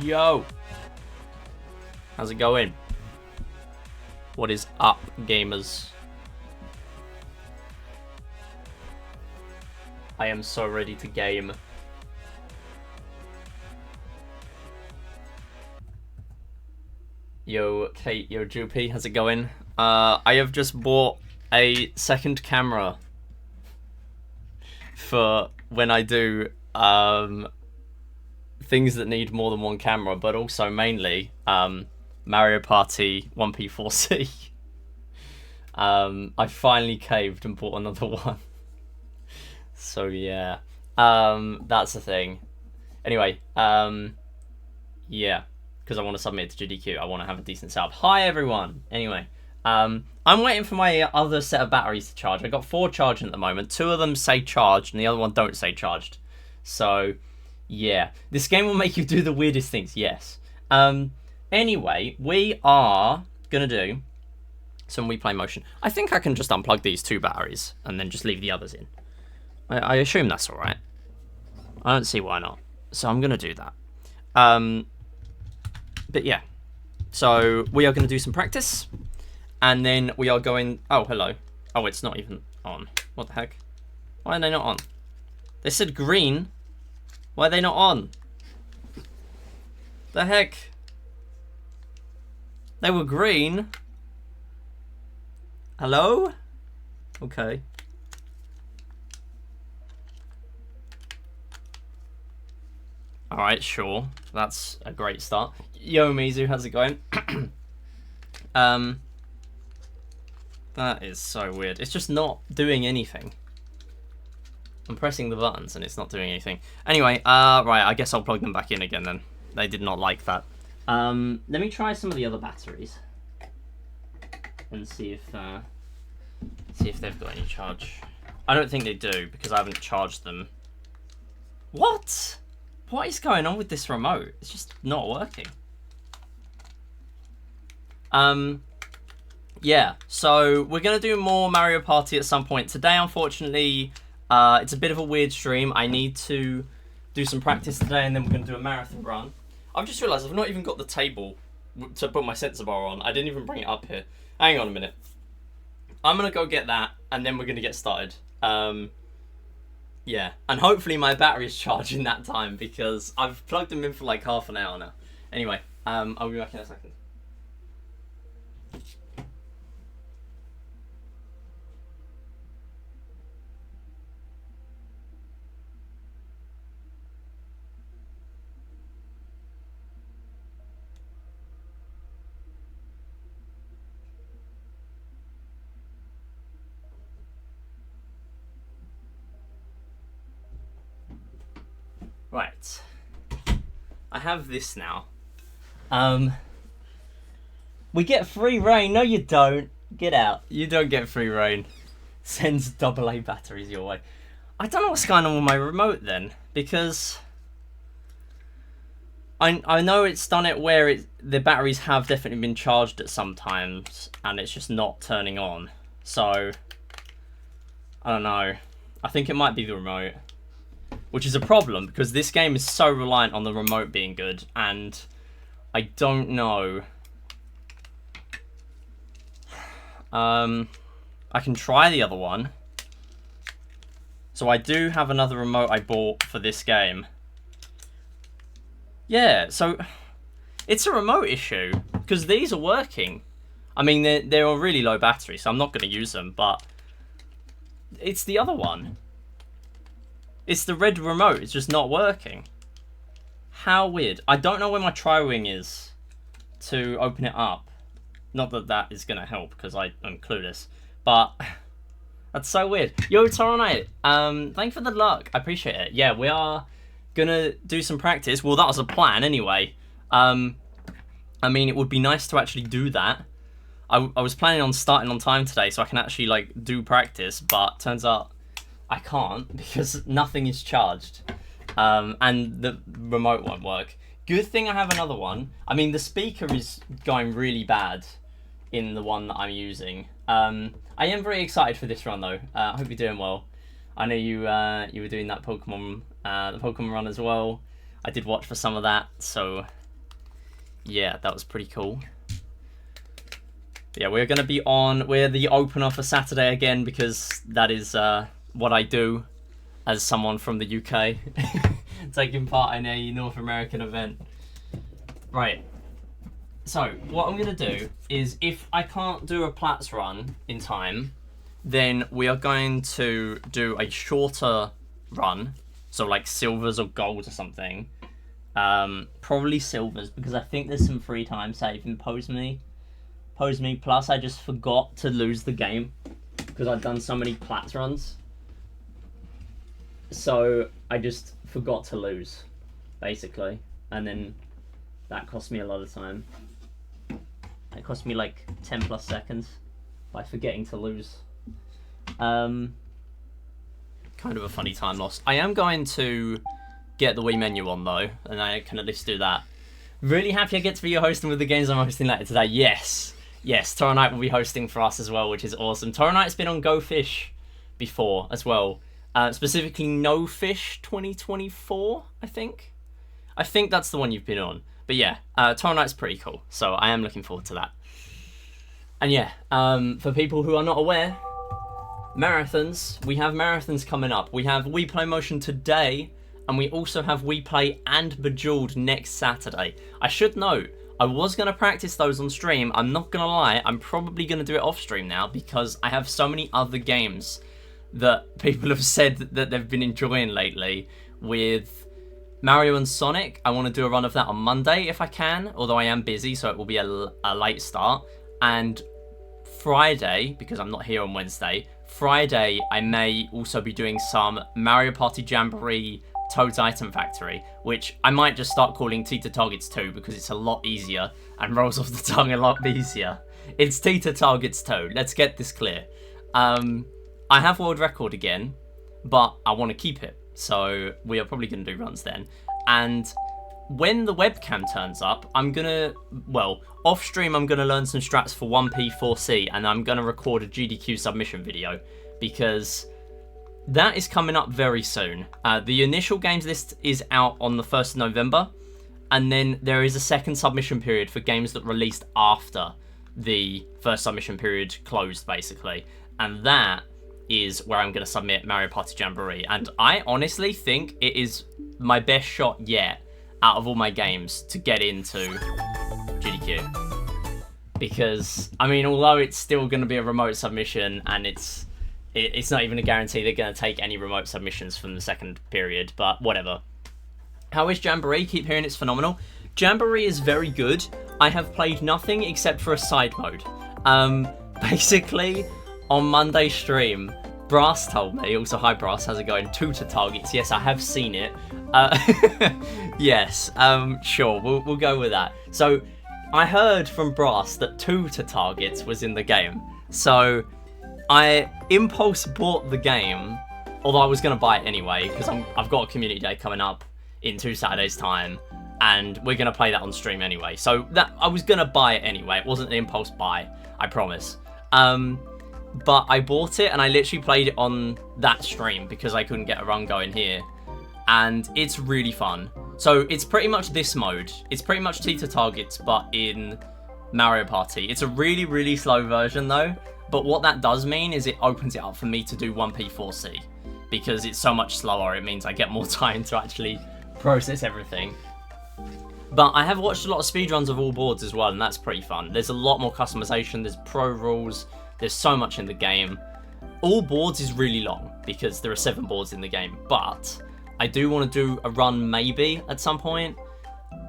Yo! How's it going? What is up, gamers? I am so ready to game. Yo, Kate, yo, Joopy, how's it going? I have just bought a second camera for when I do things that need more than one camera, but also mainly Mario Party 1P4C. I finally caved and bought another one. So yeah, that's the thing. Anyway, yeah, because I want to submit it to GDQ. I want to have a decent setup. Hi everyone. Anyway, I'm waiting for my other set of batteries to charge. I got 4 charging at the moment. 2 of them say charged, and the other one don't say charged. So yeah, this game will make you do the weirdest things. Yes. Anyway, we are gonna do some Wii Play Motion. I think I can just unplug these 2 batteries and then just leave the others in. I assume that's all right. I don't see why not. So I'm gonna do that. But yeah, so we are gonna do some practice, and then we are going. Oh, hello. Oh, it's not even on. What the heck? Why are they not on? They said green. Why are they not on? The heck? They were green. Hello? Okay. Alright, sure. That's a great start. Yo, Mizu, how's it going? That is so weird. It's just not doing anything. I'm pressing the buttons and it's not doing anything. Anyway, right, I guess I'll plug them back in again then. They did not like that. Let me try some of the other batteries and see if they've got any charge. I don't think they do because I haven't charged them. What? What is going on with this remote? It's just not working. Yeah, so we're going to do more Mario Party at some point. Today, unfortunately, it's a bit of a weird stream. I need to do some practice today, and then we're going to do a marathon run. I've just realised I've not even got the table to put my sensor bar on. I didn't even bring it up here. Hang on a minute. I'm going to go get that, and then we're going to get started. Yeah, and hopefully my battery's charged in that time, because I've plugged them in for like half an hour now. Anyway, I'll be back in a second. Right, I have this now. We get free reign. No, you don't. Get out. You don't get free reign. Sends AA batteries your way. I don't know what's going on with my remote then, because I know it's done it where the batteries have definitely been charged at some times, and it's just not turning on. So I don't know. I think it might be the remote. Which is a problem, because this game is so reliant on the remote being good, and I don't know. I can try the other one. So I do have another remote I bought for this game. Yeah, so it's a remote issue, because these are working. I mean, they're on really low battery, so I'm not going to use them, but it's the other one. It's the red remote. It's just not working. How weird. I don't know where my tri-wing is to open it up. Not that that is going to help, because I'm clueless. But that's so weird. Yo, Toronite, thanks for the luck. I appreciate it. Yeah, we are going to do some practice. Well, that was a plan anyway. I mean, it would be nice to actually do that. I was planning on starting on time today so I can actually, like, do practice. But turns out I can't, because nothing is charged, and the remote won't work. Good thing I have another one. I mean, the speaker is going really bad in the one that I'm using. I am very excited for this run though. I hope you're doing well. I know you were doing that Pokemon the Pokemon run as well. I did watch for some of that, so yeah, that was pretty cool. But yeah, we're going to be on... We're the opener for Saturday again, because that is what I do as someone from the UK. Taking part in a North American event. Right. So, what I'm going to do is, if I can't do a Platts run in time, then we are going to do a shorter run. So, like, silvers or gold or something. Probably silvers, because I think there's some free time save in Pose Me. Plus, I just forgot to lose the game, because I've done so many Platts runs. So, I just forgot to lose, basically. And then that cost me a lot of time. It cost me like 10 plus seconds by forgetting to lose. Kind of a funny time loss. I am going to get the Wii menu on though, and I can at least do that. Really happy I get to be your hosting with the games I'm hosting later today. Yes, Toro Knight will be hosting for us as well, which is awesome. Toro Knight's been on Go Fish before as well. Specifically No Fish 2024, I think. I think that's the one you've been on. But yeah, Toro Knight's pretty cool, so I am looking forward to that. And yeah, for people who are not aware, marathons, we have marathons coming up. We have Wii Play Motion today, and we also have Wii Play and Bejeweled next Saturday. I should note, I was going to practice those on stream. I'm not going to lie, I'm probably going to do it off stream now, because I have so many other games that people have said that they've been enjoying lately. With Mario and Sonic, I want to do a run of that on Monday if I can, although I am busy, so it will be a late start. And Friday, because I'm not here on Wednesday, Friday I may also be doing some Mario Party Jamboree Toad's Item Factory, which I might just start calling Tita Targets 2, because it's a lot easier and rolls off the tongue a lot easier. It's Tita Targets 2, let's get this clear. I have world record again, but I want to keep it. So we are probably going to do runs then. And when the webcam turns up, I'm going to, well, off stream I'm going to learn some strats for 1P4C, and I'm going to record a GDQ submission video, because that is coming up very soon. The initial games list is out on the 1st of November, and then there is a second submission period for games that released after the first submission period closed, basically. And that is where I'm going to submit Mario Party Jamboree, and I honestly think it is my best shot yet out of all my games to get into GDQ, because I mean, although it's still going to be a remote submission, and it's not even a guarantee they're going to take any remote submissions from the second period, but whatever. How is Jamboree? Keep hearing it's phenomenal. Jamboree is very good. I have played nothing except for a side mode. Basically, on Monday stream, Brass told me, also hi Brass, how's it going? 2 to targets, yes, I have seen it. Yes, sure, we'll go with that. So, I heard from Brass that 2 to targets was in the game. So, I impulse bought the game, although I was going to buy it anyway, because I've got a community day coming up in 2 Saturdays' time, and we're going to play that on stream anyway. So, that I was going to buy it anyway, it wasn't an impulse buy, I promise. But I bought it and I literally played it on that stream because I couldn't get a run going here. And it's really fun. So it's pretty much this mode. It's pretty much Tita Targets, but in Mario Party. It's a really, really slow version though. But what that does mean is it opens it up for me to do 1P4C. Because it's so much slower, it means I get more time to actually process everything. But I have watched a lot of speedruns of all boards as well, and that's pretty fun. There's a lot more customization, there's pro rules, there's so much in the game. All boards is really long, because there are 7 boards in the game, but I do want to do a run maybe at some point,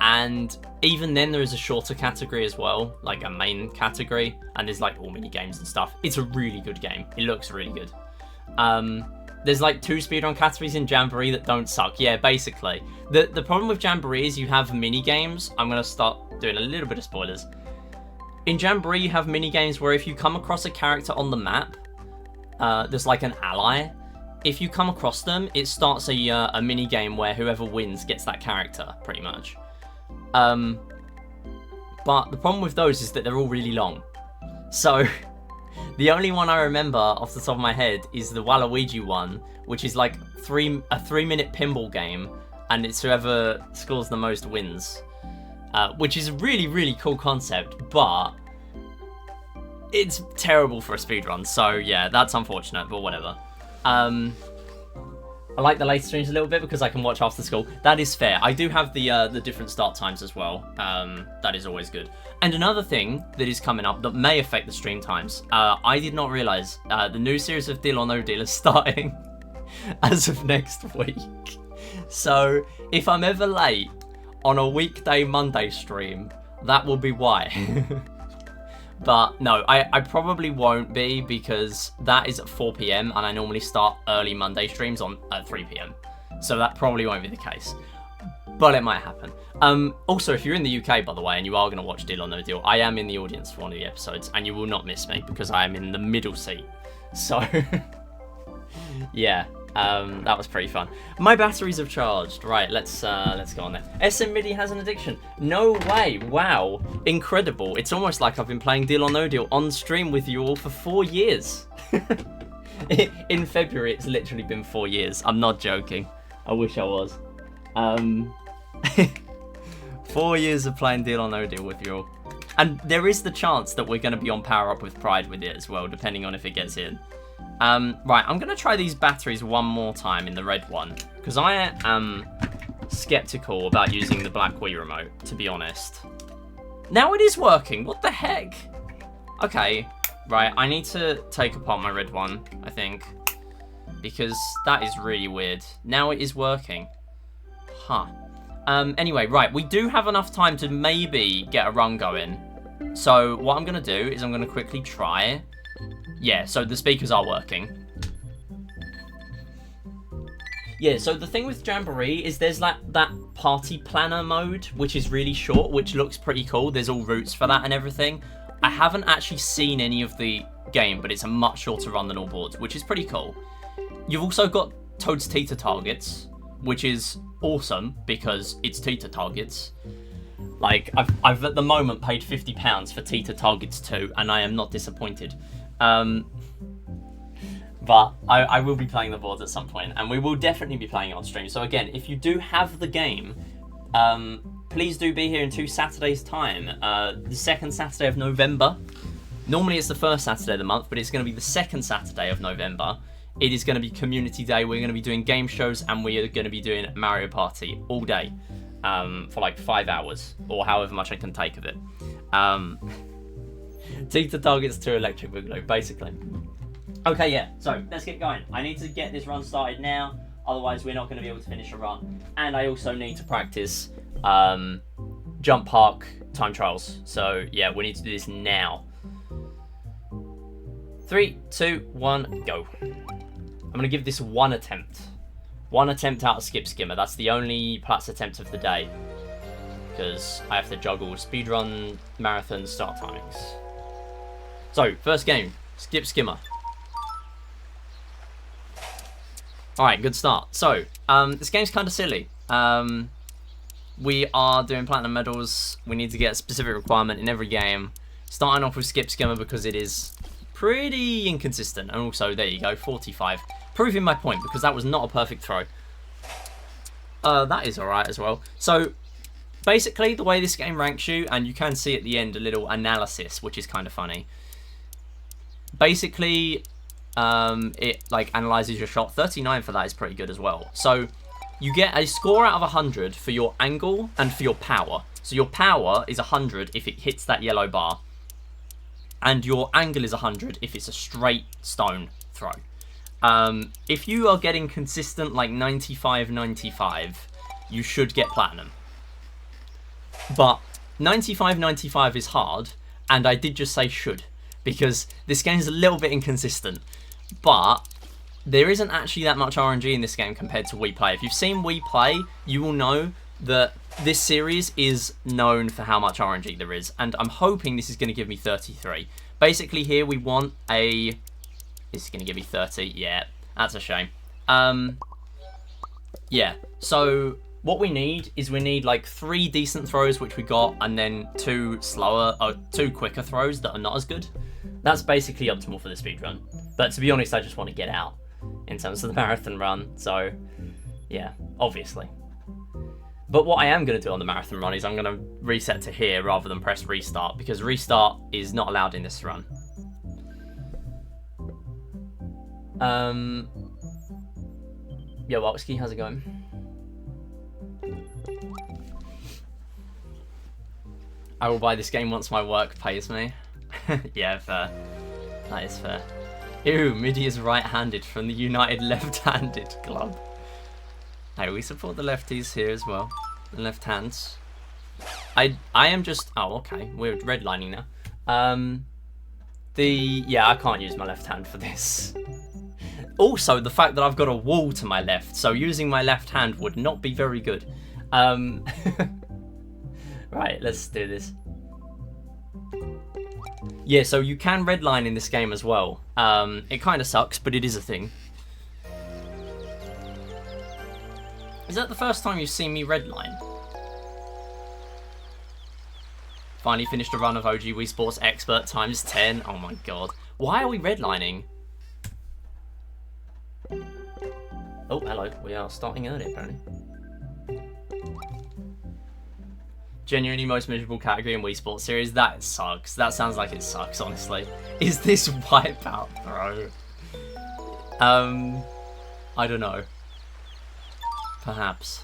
and even then there is a shorter category as well, like a main category, and there's like all mini games and stuff. It's a really good game. It looks really good. There's like 2 speedrun categories in Jamboree that don't suck. Yeah, basically. The problem with Jamboree is you have mini games. I'm going to start doing a little bit of spoilers. In Jamboree, you have mini games where if you come across a character on the map, there's like an ally. If you come across them, it starts a mini game where whoever wins gets that character, pretty much. But the problem with those is that they're all really long. So, the only one I remember off the top of my head is the Waluigi one, which is like a 3-minute pinball game, and it's whoever scores the most wins. which is a really, really cool concept, but it's terrible for a speedrun. So yeah, that's unfortunate, but whatever. I like the later streams a little bit because I can watch after school. That is fair. I do have the different start times as well. That is always good. And another thing that is coming up that may affect the stream times. I did not realise the new series of Deal or No Deal is starting as of next week. So if I'm ever late on a weekday Monday stream, that will be why. But no, I probably won't be because that is at 4 PM and I normally start early Monday streams at 3 PM. So that probably won't be the case. But it might happen. Also, if you're in the UK, by the way, and you are going to watch Deal or No Deal, I am in the audience for one of the episodes and you will not miss me because I am in the middle seat. So, yeah. That was pretty fun. My batteries have charged. Right, let's go on there. SM MIDI has an addiction. No way. Wow. Incredible. It's almost like I've been playing Deal or No Deal on stream with you all for 4 years. In February, it's literally been 4 years. I'm not joking. I wish I was. 4 years of playing Deal or No Deal with you all. And there is the chance that we're going to be on Power Up with Pride with it as well, depending on if it gets in. Right, I'm going to try these batteries one more time in the red one, because I am skeptical about using the black Wii remote, to be honest. Now it is working, what the heck? Okay, right, I need to take apart my red one, I think, because that is really weird. Now it is working. Huh. Anyway, right, we do have enough time to maybe get a run going. So what I'm going to do is I'm going to quickly try. Yeah, so the speakers are working. Yeah, so the thing with Jamboree is there's like that party planner mode, which is really short, which looks pretty cool. There's all routes for that and everything. I haven't actually seen any of the game, but it's a much shorter run than all boards, which is pretty cool. You've also got Toad's Teeter targets, which is awesome because it's Teeter targets. Like, I've at the moment paid £50 for Teeter Targets 2, and I am not disappointed. But I will be playing the boards at some point, and we will definitely be playing it on stream. So again, if you do have the game, please do be here in 2 Saturdays' time. The second Saturday of November. Normally it's the first Saturday of the month, but it's going to be the second Saturday of November. It is going to be Community Day. We're going to be doing game shows, and we are going to be doing Mario Party all day. For like 5 hours, or however much I can take of it. Teeter Targets 2 Electric Boogaloo, basically. Okay, yeah, so let's get going. I need to get this run started now, otherwise we're not going to be able to finish a run. And I also need to practice jump park time trials. So yeah, we need to do this now. 3, 2, 1, go. I'm going to give this one attempt. One attempt out of Skip Skimmer. That's the only Platz attempt of the day. Because I have to juggle speedrun, marathon, start timings. So, first game. Skip Skimmer. Alright, good start. So, this game's kind of silly. We are doing platinum medals. We need to get a specific requirement in every game. Starting off with Skip Skimmer because it is pretty inconsistent. And also, there you go, 45. Proving my point, because that was not a perfect throw. That is alright as well. So, basically, the way this game ranks you, and you can see at the end a little analysis, which is kind of funny. Basically, it like analyzes your shot. 39 for that is pretty good as well. So, you get a score out of 100 for your angle and for your power. So, your power is 100 if it hits that yellow bar. And your angle is 100 if it's a straight stone throw. If you are getting consistent like 95-95, you should get platinum. But 95-95 is hard, and I did just say should, because this game is a little bit inconsistent. But there isn't actually that much RNG in this game compared to Wii Play. If you've seen Wii Play, you will know that this series is known for how much RNG there is, and I'm hoping this is going to give me 33. Basically here we want a... This is going to give me 30. Yeah, that's a shame. Yeah, so what we need is we need like 3 decent throws, which we got, and then 2 quicker throws that are not as good. That's basically optimal for the speedrun. But to be honest, I just want to get out in terms of the marathon run. So, yeah, obviously. But what I am going to do on the marathon run is I'm going to reset to here rather than press restart, because restart is not allowed in this run. Yo, Walksky, how's it going? I will buy this game once my work pays me. Yeah, fair. That is fair. Ew, Midi is right-handed from the United Left-Handed Club. Hey, we support the lefties here as well. The left hands. I am just... Oh, okay. We're redlining now. Yeah, I can't use my left hand for this. Also, the fact that I've got a wall to my left, so using my left hand would not be very good. Right, let's do this. Yeah, so you can redline in this game as well. It kind of sucks, but it is a thing. Is that the first time you've seen me redline? Finally finished a run of OG Wii Sports Expert times 10. Oh my god. Why are we redlining? Oh, hello. We are starting early, apparently. Genuinely most miserable category in Wii Sports series. That sucks. That sounds like it sucks, honestly. Is this Wipeout, bro? I don't know. Perhaps.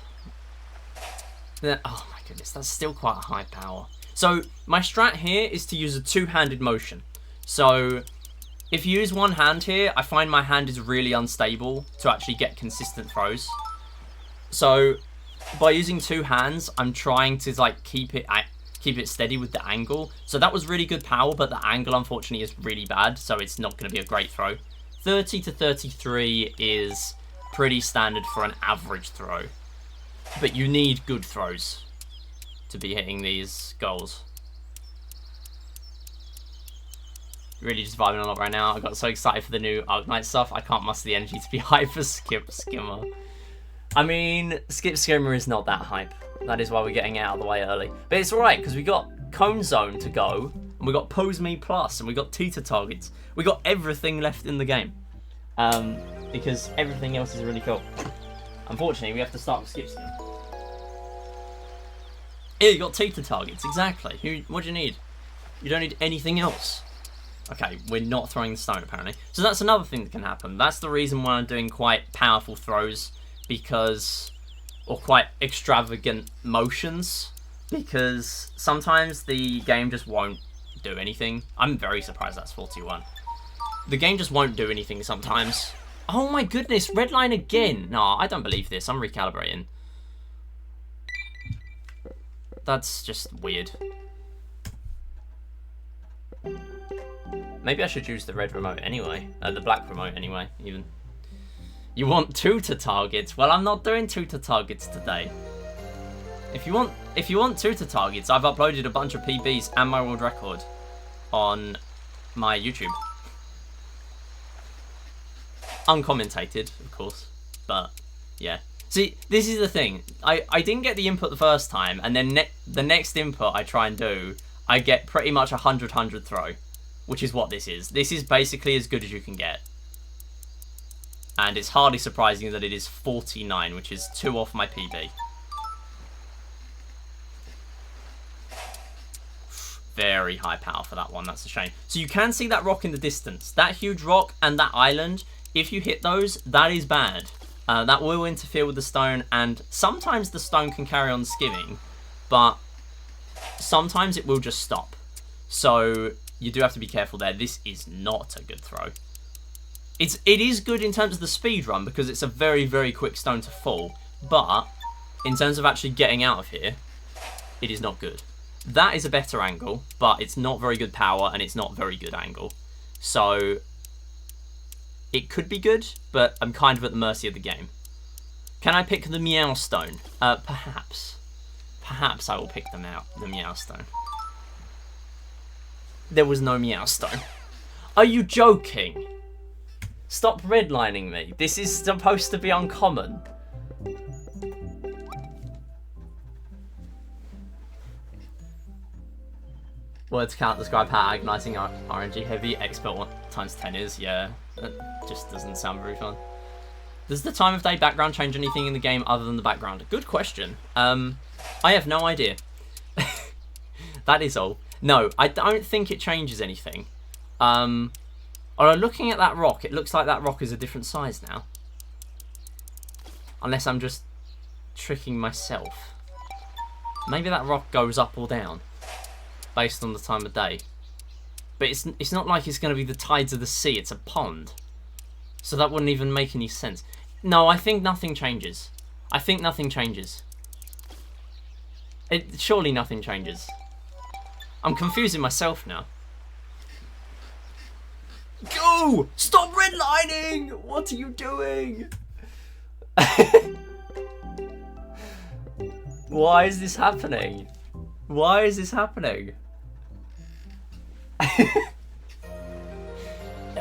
Oh my goodness, that's still quite a high power. So, my strat here is to use a two-handed motion. So, if you use one hand here, I find my hand is really unstable to actually get consistent throws. So, by using two hands, I'm trying to like keep it steady with the angle. So that was really good power, but the angle unfortunately is really bad, so it's not going to be a great throw. 30 to 33 is pretty standard for an average throw, but you need good throws to be hitting these goals. Really just vibing a lot right now. I got so excited for the new Arknight stuff, I can't muster the energy to be hype for Skip Skimmer. I mean, Skip Skimmer is not that hype. That is why we're getting it out of the way early. But it's alright, because we got Cone Zone to go, and we got Pose Me Plus, and we got Teeter Targets. We got everything left in the game. Because everything else is really cool. Unfortunately, we have to start with Skip Skim. Yeah, you got Teeter Targets, exactly. What do you need? You don't need anything else. Okay, we're not throwing the stone, apparently. So that's another thing that can happen. That's the reason why I'm doing quite powerful throws, or quite extravagant motions, because sometimes the game just won't do anything. I'm very surprised that's 41. The game just won't do anything sometimes. Oh my goodness, redline again. No, I don't believe this. I'm recalibrating. That's just weird. Maybe I should use the red remote anyway. The black remote anyway, even. You want tutor targets? Well, I'm not doing tutor targets today. If you want tutor targets, I've uploaded a bunch of PBs and my world record on my YouTube. Uncommentated, of course, but yeah. See, this is the thing. I didn't get the input the first time, and then the next input I try and do, I get pretty much 100-100 throw, which is what this is. This is basically as good as you can get. And it's hardly surprising that it is 49, which is 2 off my PB. Very high power for that one, that's a shame. So you can see that rock in the distance. That huge rock and that island, if you hit those, that is bad. That will interfere with the stone, and sometimes the stone can carry on skimming, but sometimes it will just stop. So you do have to be careful there. This is not a good throw. It is good in terms of the speed run, because it's a very, very quick stone to fall, but in terms of actually getting out of here, it is not good. That is a better angle, but it's not very good power, and it's not very good angle. So it could be good, but I'm kind of at the mercy of the game. Can I pick the Meow Stone? Perhaps. Perhaps I will pick the Meow Stone. There was no Meow Stone. Are you joking? Stop redlining me. This is supposed to be uncommon. Words can't describe how agonizing RNG heavy expert 1 times 10 is. Yeah, that just doesn't sound very fun. Does the time of day background change anything in the game other than the background? Good question. I have no idea. That is all. No, I don't think it changes anything. Although looking at that rock, it looks like that rock is a different size now. Unless I'm just tricking myself. Maybe that rock goes up or down based on the time of day. But it's not like it's going to be the tides of the sea. It's a pond. So that wouldn't even make any sense. No, I think nothing changes. I think nothing changes. Surely nothing changes. I'm confusing myself now. Go! Stop redlining! What are you doing? Why is this happening? Why is this happening?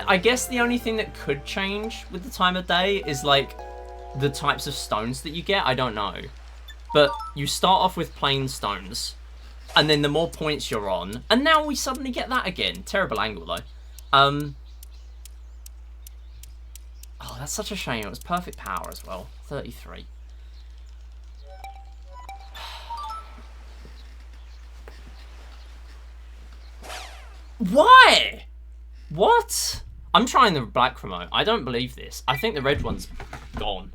I guess the only thing that could change with the time of day is like the types of stones that you get. I don't know. But you start off with plain stones, and then the more points you're on, and now we suddenly get that again. Terrible angle though. Oh, that's such a shame. It was perfect power as well. 33. Why? What? I'm trying the black remote. I don't believe this. I think the red one's gone.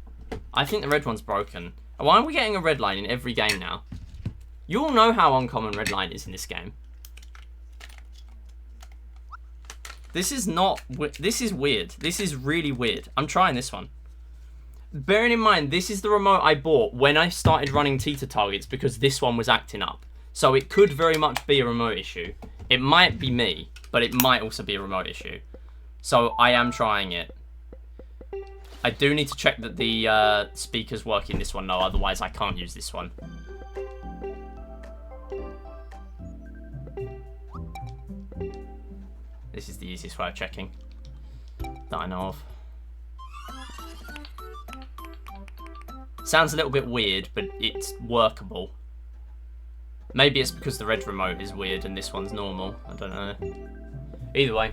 I think the red one's broken. Why are we getting a red line in every game now? You all know how uncommon red line is in this game. This is not... This is weird. This is really weird. I'm trying this one. Bearing in mind, this is the remote I bought when I started running teeter targets because this one was acting up. So it could very much be a remote issue. It might be me, but it might also be a remote issue. So I am trying it. I do need to check that the speakers work in this one though, otherwise I can't use this one. This is the easiest way of checking that I know of. Sounds a little bit weird, but it's workable. Maybe it's because the red remote is weird and this one's normal. I don't know. Either way.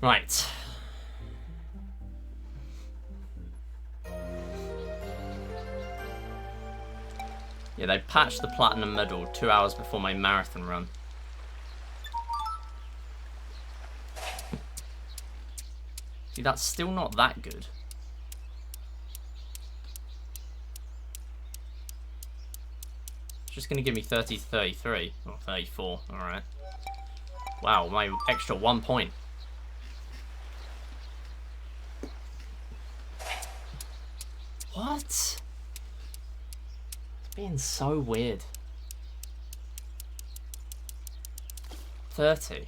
Right. Yeah, they patched the platinum medal 2 hours before my marathon run. See, that's still not that good. It's just going to give me 30 to 33. Or 34. Alright. Wow, my extra 1 point. What? It's being so weird. 30.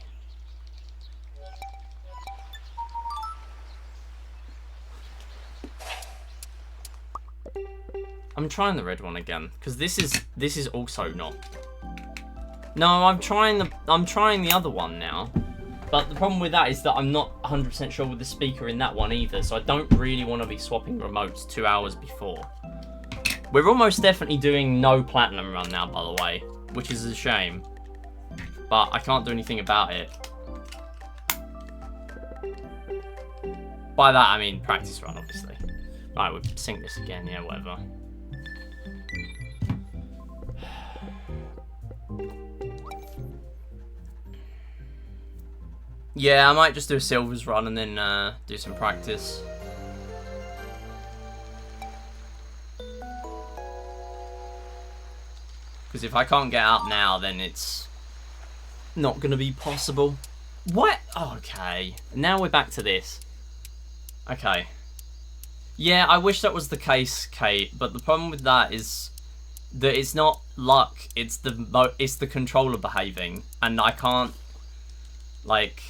I'm trying the red one again because this is also not. No, I'm trying the other one now. But the problem with that is that I'm not 100% sure with the speaker in that one either, so I don't really want to be swapping remotes 2 hours before. We're almost definitely doing no platinum run now, by the way, which is a shame. But I can't do anything about it. By that, I mean practice run, obviously. Right, we'll sync this again, yeah, whatever. Yeah, I might just do a silvers run and then do some practice. Because if I can't get out now, then it's not going to be possible. What? Oh, okay. Now we're back to this. Okay. Yeah, I wish that was the case, Kate, but the problem with that is that it's not luck, it's the controller behaving, and I can't, like,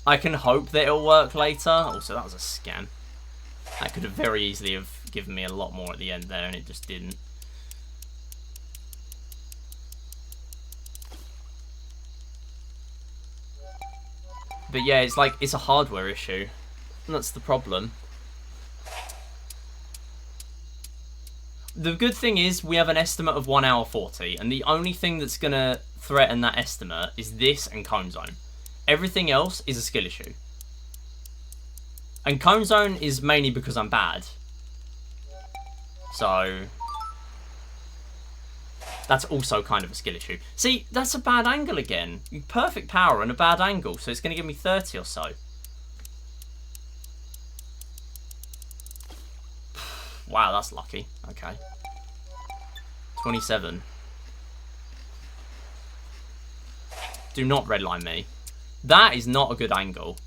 I can hope that it'll work later. Also, that was a scam. That could have very easily have given me a lot more at the end there, and it just didn't. But yeah, it's like, it's a hardware issue. And that's the problem. The good thing is, we have an estimate of 1 hour 40, and the only thing that's going to threaten that estimate is this and Cone Zone. Everything else is a skill issue. And Cone Zone is mainly because I'm bad. So that's also kind of a skill issue. See, that's a bad angle again. Perfect power and a bad angle, so it's going to give me 30 or so. Wow, that's lucky. Okay. 27. Do not redline me. That is not a good angle.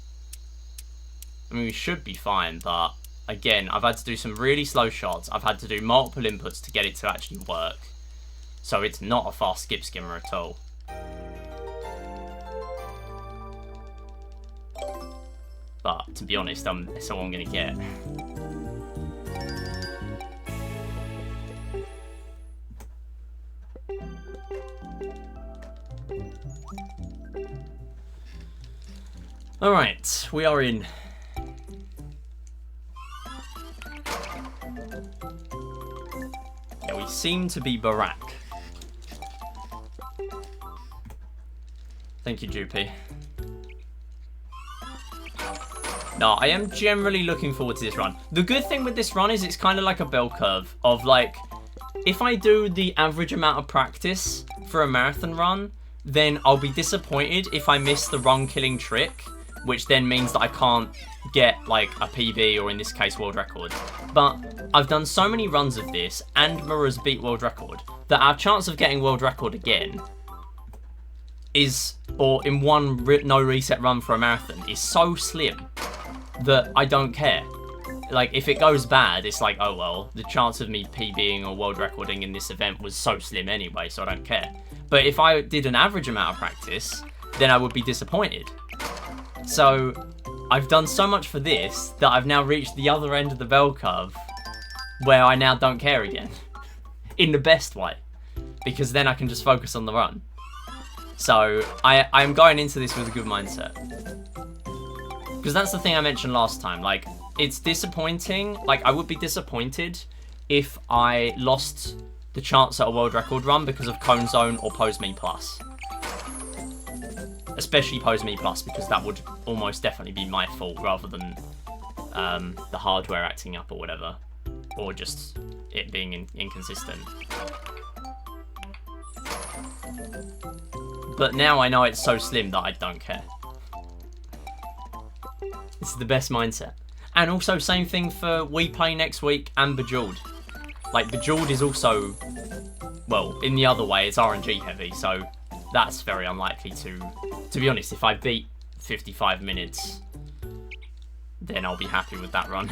I mean, we should be fine, but again, I've had to do some really slow shots. I've had to do multiple inputs to get it to actually work. So it's not a fast skip skimmer at all. But to be honest, that's all I'm going to get. Alright, we are in. Yeah, we seem to be Barack. Thank you, Droopy. No, I am generally looking forward to this run. The good thing with this run is it's kind of like a bell curve of like, if I do the average amount of practice for a marathon run, then I'll be disappointed if I miss the run killing trick, which then means that I can't get like a PB or in this case world record. But I've done so many runs of this and Mura's beat world record that our chance of getting world record again is, or in one no reset run for a marathon, is so slim that I don't care. Like, if it goes bad, it's like, oh well, the chance of me PBing or world recording in this event was so slim anyway, so I don't care. But if I did an average amount of practice, then I would be disappointed. So I've done so much for this that I've now reached the other end of the bell curve where I now don't care again. In the best way. Because then I can just focus on the run. So I'm going into this with a good mindset. Because that's the thing I mentioned last time. Like, it's disappointing. Like, I would be disappointed if I lost the chance at a world record run because of Cone Zone or Pose Me Plus. Especially Pose Me Plus, because that would almost definitely be my fault rather than the hardware acting up or whatever. Or just it being inconsistent. But now I know it's so slim that I don't care. This is the best mindset. And also same thing for Wii Play next week and Bejeweled. Like, Bejeweled is also, well, in the other way, it's RNG heavy, so that's very unlikely to be honest, if I beat 55 minutes, then I'll be happy with that run.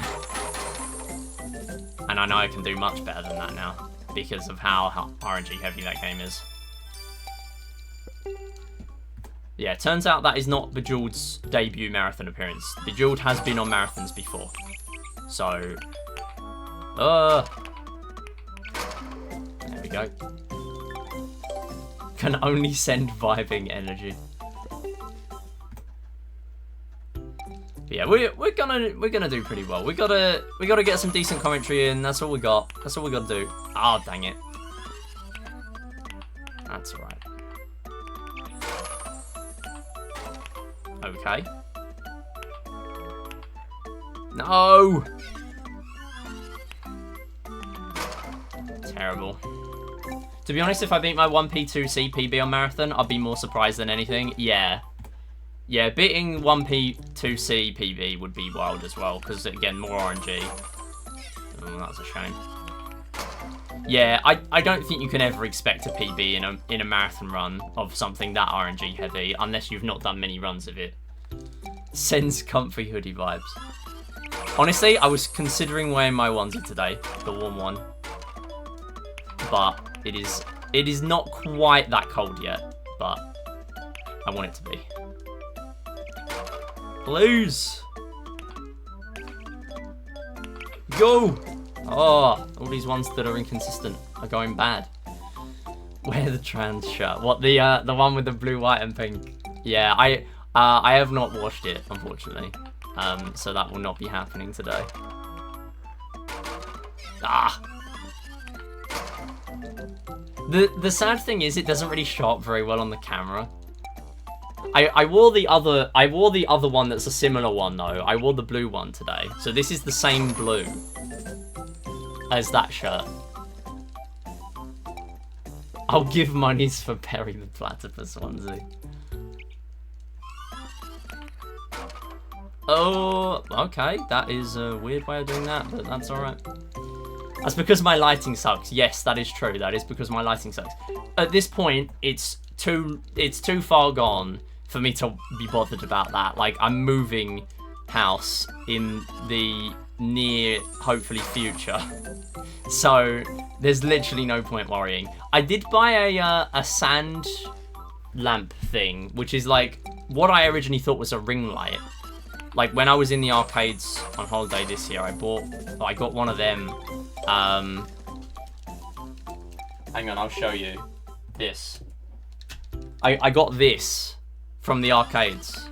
And I know I can do much better than that now, because of how RNG heavy that game is. Yeah, turns out that is not Bejeweled's debut marathon appearance. Bejeweled has been on marathons before. So, there we go. Can only send vibing energy. But yeah, we're gonna do pretty well. We gotta get some decent commentary in. That's all we got. That's all we gotta do. Ah, oh, dang it. That's alright. Okay. No! Terrible. To be honest, if I beat my 1P2C PB on Marathon, I'd be more surprised than anything. Yeah. Yeah, beating 1P2C PB would be wild as well, because, again, more RNG. Oh, that's a shame. Yeah, I don't think you can ever expect a PB in a marathon run of something that RNG heavy, unless you've not done many runs of it. Sends comfy hoodie vibes. Honestly, I was considering wearing my onesie today, the warm one. But it is not quite that cold yet, but I want it to be. Please! Go! Oh, all these ones that are inconsistent are going bad. Wear the trans shirt. What, the one with the blue, white, and pink? Yeah, I have not washed it, unfortunately. So that will not be happening today. Ah! The sad thing is, it doesn't really show up very well on the camera. I wore the other one that's a similar one though. I wore the blue one today. So this is the same blue as that shirt. I'll give monies for Perry the Platypus onesie. Oh, okay. That is a weird way of doing that, but that's alright. That's because my lighting sucks. Yes, that is true. That is because my lighting sucks. At this point, it's too far gone for me to be bothered about that. Like, I'm moving house in the near, hopefully, future. So, there's literally no point worrying. I did buy a sand lamp thing, which is like what I originally thought was a ring light. Like, when I was in the arcades on holiday this year, I got one of them. Hang on, I'll show you. This. I got this from the arcades.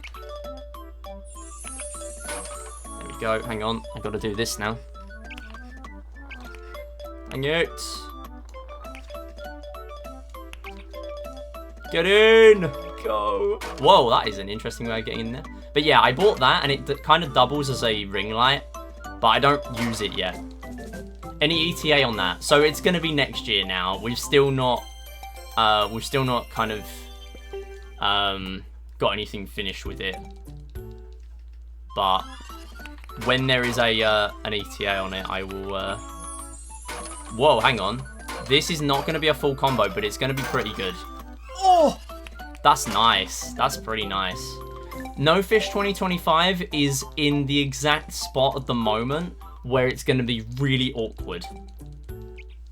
There we go, hang on. I gotta do this now. Hang it. Get in! Go! Whoa, that is an interesting way of getting in there. But yeah, I bought that, and it kind of doubles as a ring light, but I don't use it yet. Any ETA on that? So it's going to be next year now. We've still not kind of got anything finished with it. But when there is an ETA on it, I will. Whoa, hang on. This is not going to be a full combo, but it's going to be pretty good. Oh, that's nice. That's pretty nice. No Fish 2025 is in the exact spot at the moment where it's going to be really awkward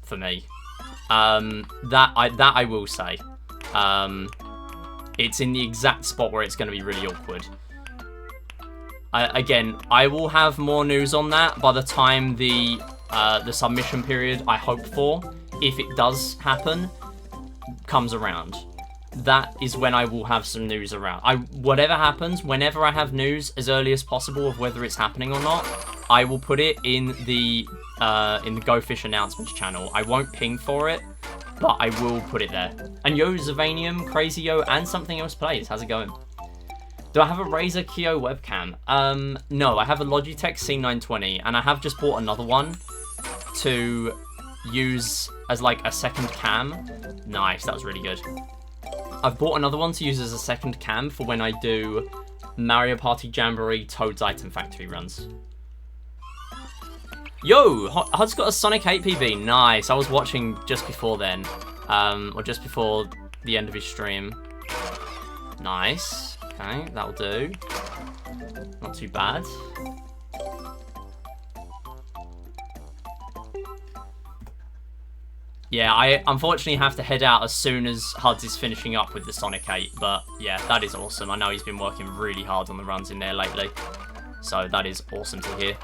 for me. That I will say. It's in the exact spot where it's going to be really awkward. Again, I will have more news on that by the time the submission period I hope for, if it does happen, comes around. That is when I will have some news around. Whatever happens, whenever I have news as early as possible of whether it's happening or not, I will put it in the Go Fish announcements channel. I won't ping for it, but I will put it there. And yo, Zavanium, Crazy Yo, and Something Else Plays. How's it going? Do I have a Razer Kyo webcam? No, I have a Logitech C920, and I have just bought another one to use as like a second cam. Nice, that was really good. I've bought another one to use as a second cam for when I do Mario Party Jamboree Toad's Item Factory runs. Yo, HUD's got a Sonic 8 PB. Nice. I was watching just before then, or just before the end of his stream. Nice. Okay, that'll do. Not too bad. Yeah, I unfortunately have to head out as soon as HUD's is finishing up with the Sonic 8, but yeah, that is awesome. I know he's been working really hard on the runs in there lately, so that is awesome to hear.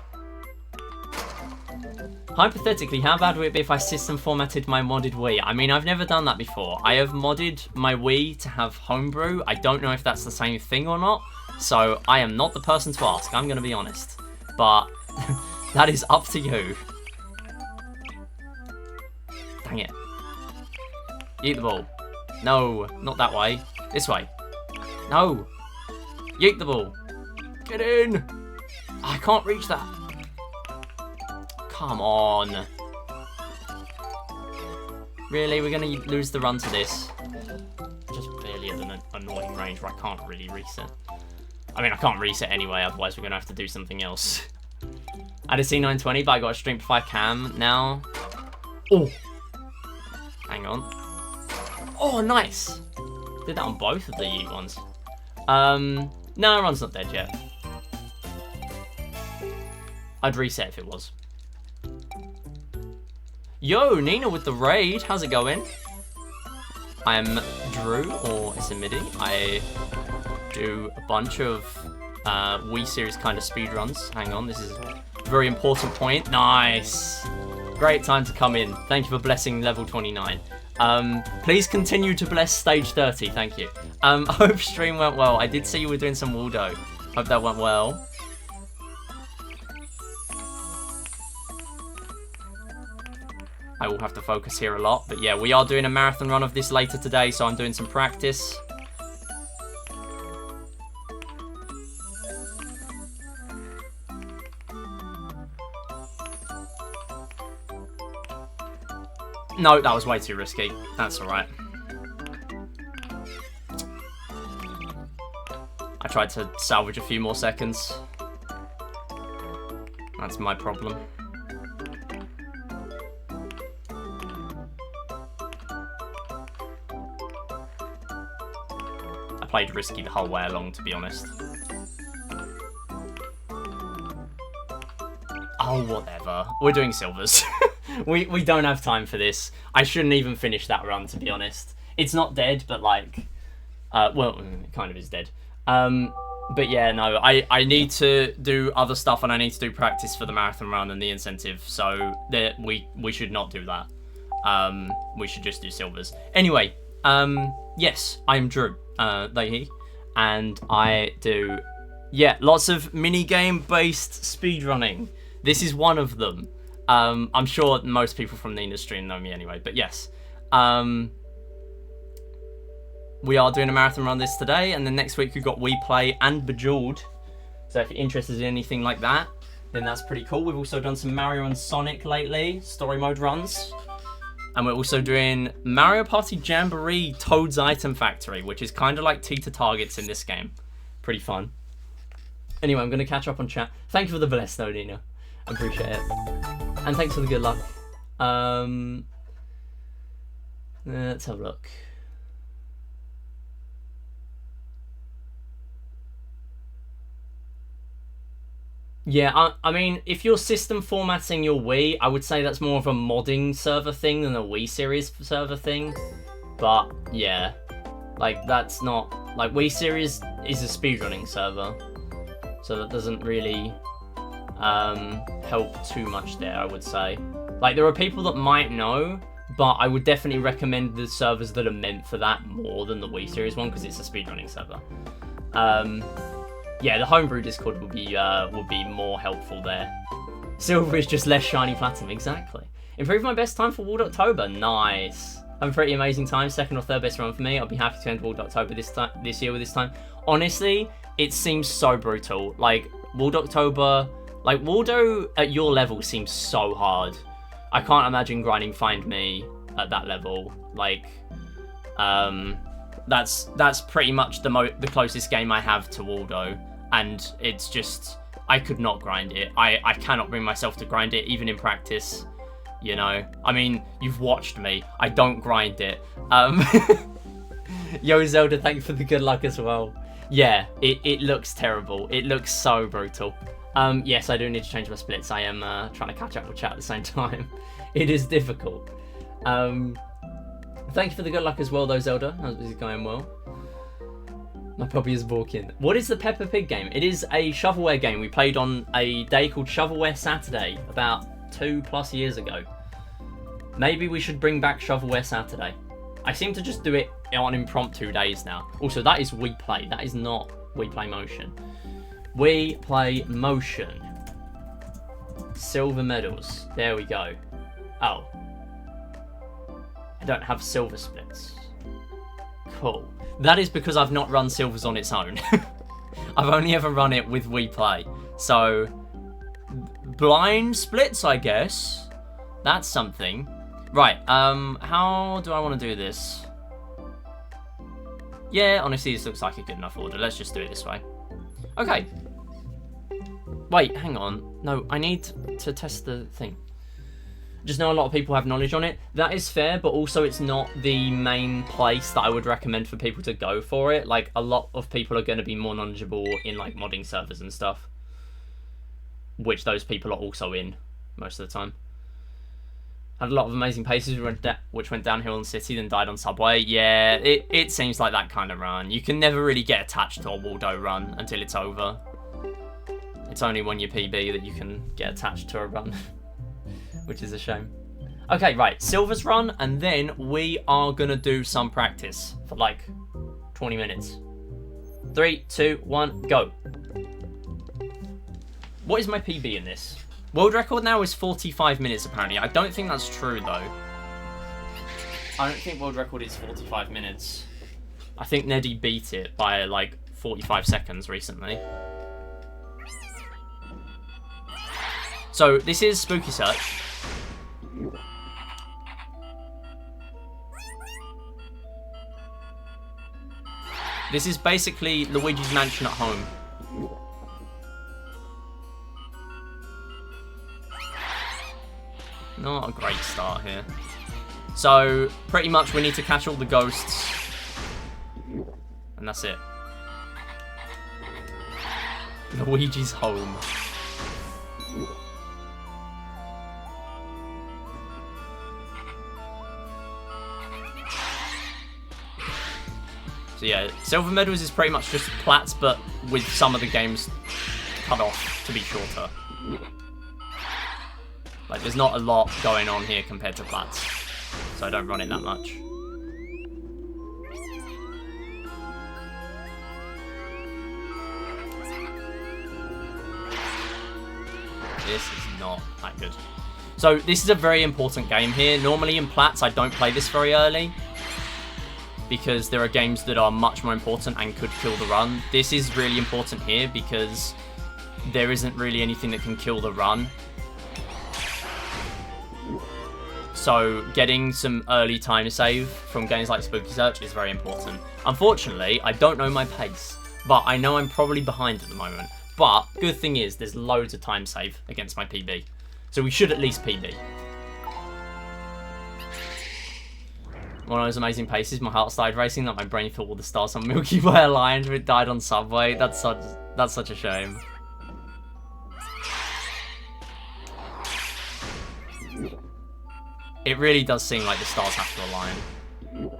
Hypothetically, how bad would it be if I system formatted my modded Wii? I mean, I've never done that before. I have modded my Wii to have homebrew. I don't know if that's the same thing or not, so I am not the person to ask, I'm going to be honest. But that is up to you. Dang it. Eat the ball. No, not that way. This way. No. Yeet the ball. Get in. I can't reach that. Come on. Really? We're going to lose the run to this? Just barely at an annoying range where I can't really reset. I mean, I can't reset anyway, otherwise we're going to have to do something else. I had a C920, but I got a Streamplify cam now. Oh. Hang on. Oh, nice. Did that on both of the Yeet ones. No, run's not dead yet. I'd reset if it was. Yo, Nina with the raid. How's it going? I'm Drew, or Isimidi. I do a bunch of Wii series kind of speedruns. Hang on, this is a very important point. Nice. Great time to come in. Thank you for blessing level 29. Please continue to bless stage 30. Thank you. I hope stream went well. I did see you were doing some Waldo. Hope that went well. I will have to focus here a lot. But yeah, we are doing a marathon run of this later today, so I'm doing some practice. No, that was way too risky. That's alright. I tried to salvage a few more seconds. That's my problem. I played risky the whole way along, to be honest. Oh, whatever. We're doing silvers. we don't have time for this. I shouldn't even finish that run, to be honest. It's not dead, but like... well, it kind of is dead. But yeah, no, I need to do other stuff and I need to do practice for the marathon run and the incentive. So we should not do that. We should just do silvers. Anyway, yes, I'm Drew Leahy, and I do, yeah, lots of mini-game-based speedrunning. This is one of them. I'm sure most people from the industry know me anyway, but yes. We are doing a marathon run this today, and then next week we've got Wii Play and Bejeweled. So if you're interested in anything like that, then that's pretty cool. We've also done some Mario and Sonic lately, story mode runs. And we're also doing Mario Party Jamboree Toad's Item Factory, which is kind of like Teeter Targets in this game. Pretty fun. Anyway, I'm going to catch up on chat. Thank you for the bless though, Nina. I appreciate it. And thanks for the good luck. Let's have a look. Yeah, I mean, if you're system formatting your Wii, I would say that's more of a modding server thing than a Wii series server thing. But, yeah. Like, that's not... Like, Wii series is a speedrunning server. So that doesn't really help too much there, I would say. Like, there are people that might know, but I would definitely recommend the servers that are meant for that more than the Wii series one, because it's a speedrunning server. Yeah, the homebrew Discord would be more helpful there. Silver is just less shiny platinum, exactly. Improve my best time for World October, nice. Have a pretty amazing time, second or third best run for me. I'll be happy to end World October this year with this time. Honestly, it seems so brutal. Like, World October, like, Waldo at your level seems so hard. I can't imagine grinding Find Me at that level. Like, that's pretty much the closest game I have to Waldo. And it's just, I could not grind it. I cannot bring myself to grind it, even in practice, you know. I mean, you've watched me. I don't grind it. Yo, Zelda, thank you for the good luck as well. Yeah, it looks terrible. It looks so brutal. Yes, I do need to change my splits. I am trying to catch up with chat at the same time. It is difficult. Thank you for the good luck as well, though, Zelda. How's it going well? My puppy is walking. What is the Peppa Pig game? It is a shovelware game we played on a day called Shovelware Saturday about 2+ years ago. Maybe we should bring back Shovelware Saturday. I seem to just do it on impromptu days now. Also, that is Wii Play. That is not Wii Play Motion. Wii Play Motion. Silver medals. There we go. Oh. I don't have silver splits. Cool. That is because I've not run silvers on its own. I've only ever run it with Wii Play. So, blind splits, I guess. That's something. Right, how do I want to do this? Yeah, honestly, this looks like a good enough order. Let's just do it this way. Okay. Wait, hang on. No, I need to test the thing. Just know a lot of people have knowledge on it. That is fair, but also it's not the main place that I would recommend for people to go for it. Like, a lot of people are going to be more knowledgeable in, like, modding servers and stuff. Which those people are also in, most of the time. Had a lot of amazing paces which went downhill on City, then died on Subway. Yeah, it seems like that kind of run. You can never really get attached to a Waldo run until it's over. It's only when you're PB that you can get attached to a run. Which is a shame. Okay, right, Silver's run, and then we are gonna do some practice for like 20 minutes. 3, 2, 1, go. What is my PB in this? World record now is 45 minutes, apparently. I don't think that's true, though. I don't think world record is 45 minutes. I think Neddy beat it by, like, 45 seconds recently. So, this is Spooky Search. This is basically Luigi's Mansion at home. Not a great start here. So, pretty much we need to catch all the ghosts. And that's it. Luigi's home. So yeah, Silver Medals is pretty much just plats, but with some of the games cut off to be shorter. Like, there's not a lot going on here compared to plats, so I don't run it that much. This is not that good. So this is a very important game here. Normally in plats, I don't play this very early, because there are games that are much more important and could kill the run. This is really important here because there isn't really anything that can kill the run. So getting some early time save from games like Spooky Search is very important. Unfortunately, I don't know my pace, but I know I'm probably behind at the moment. But good thing is there's loads of time save against my PB. So we should at least PB. One of those amazing paces, my heart started racing, like my brain filled with the stars on Milky Way aligned, but it died on Subway. That's such a shame. It really does seem like the stars have to align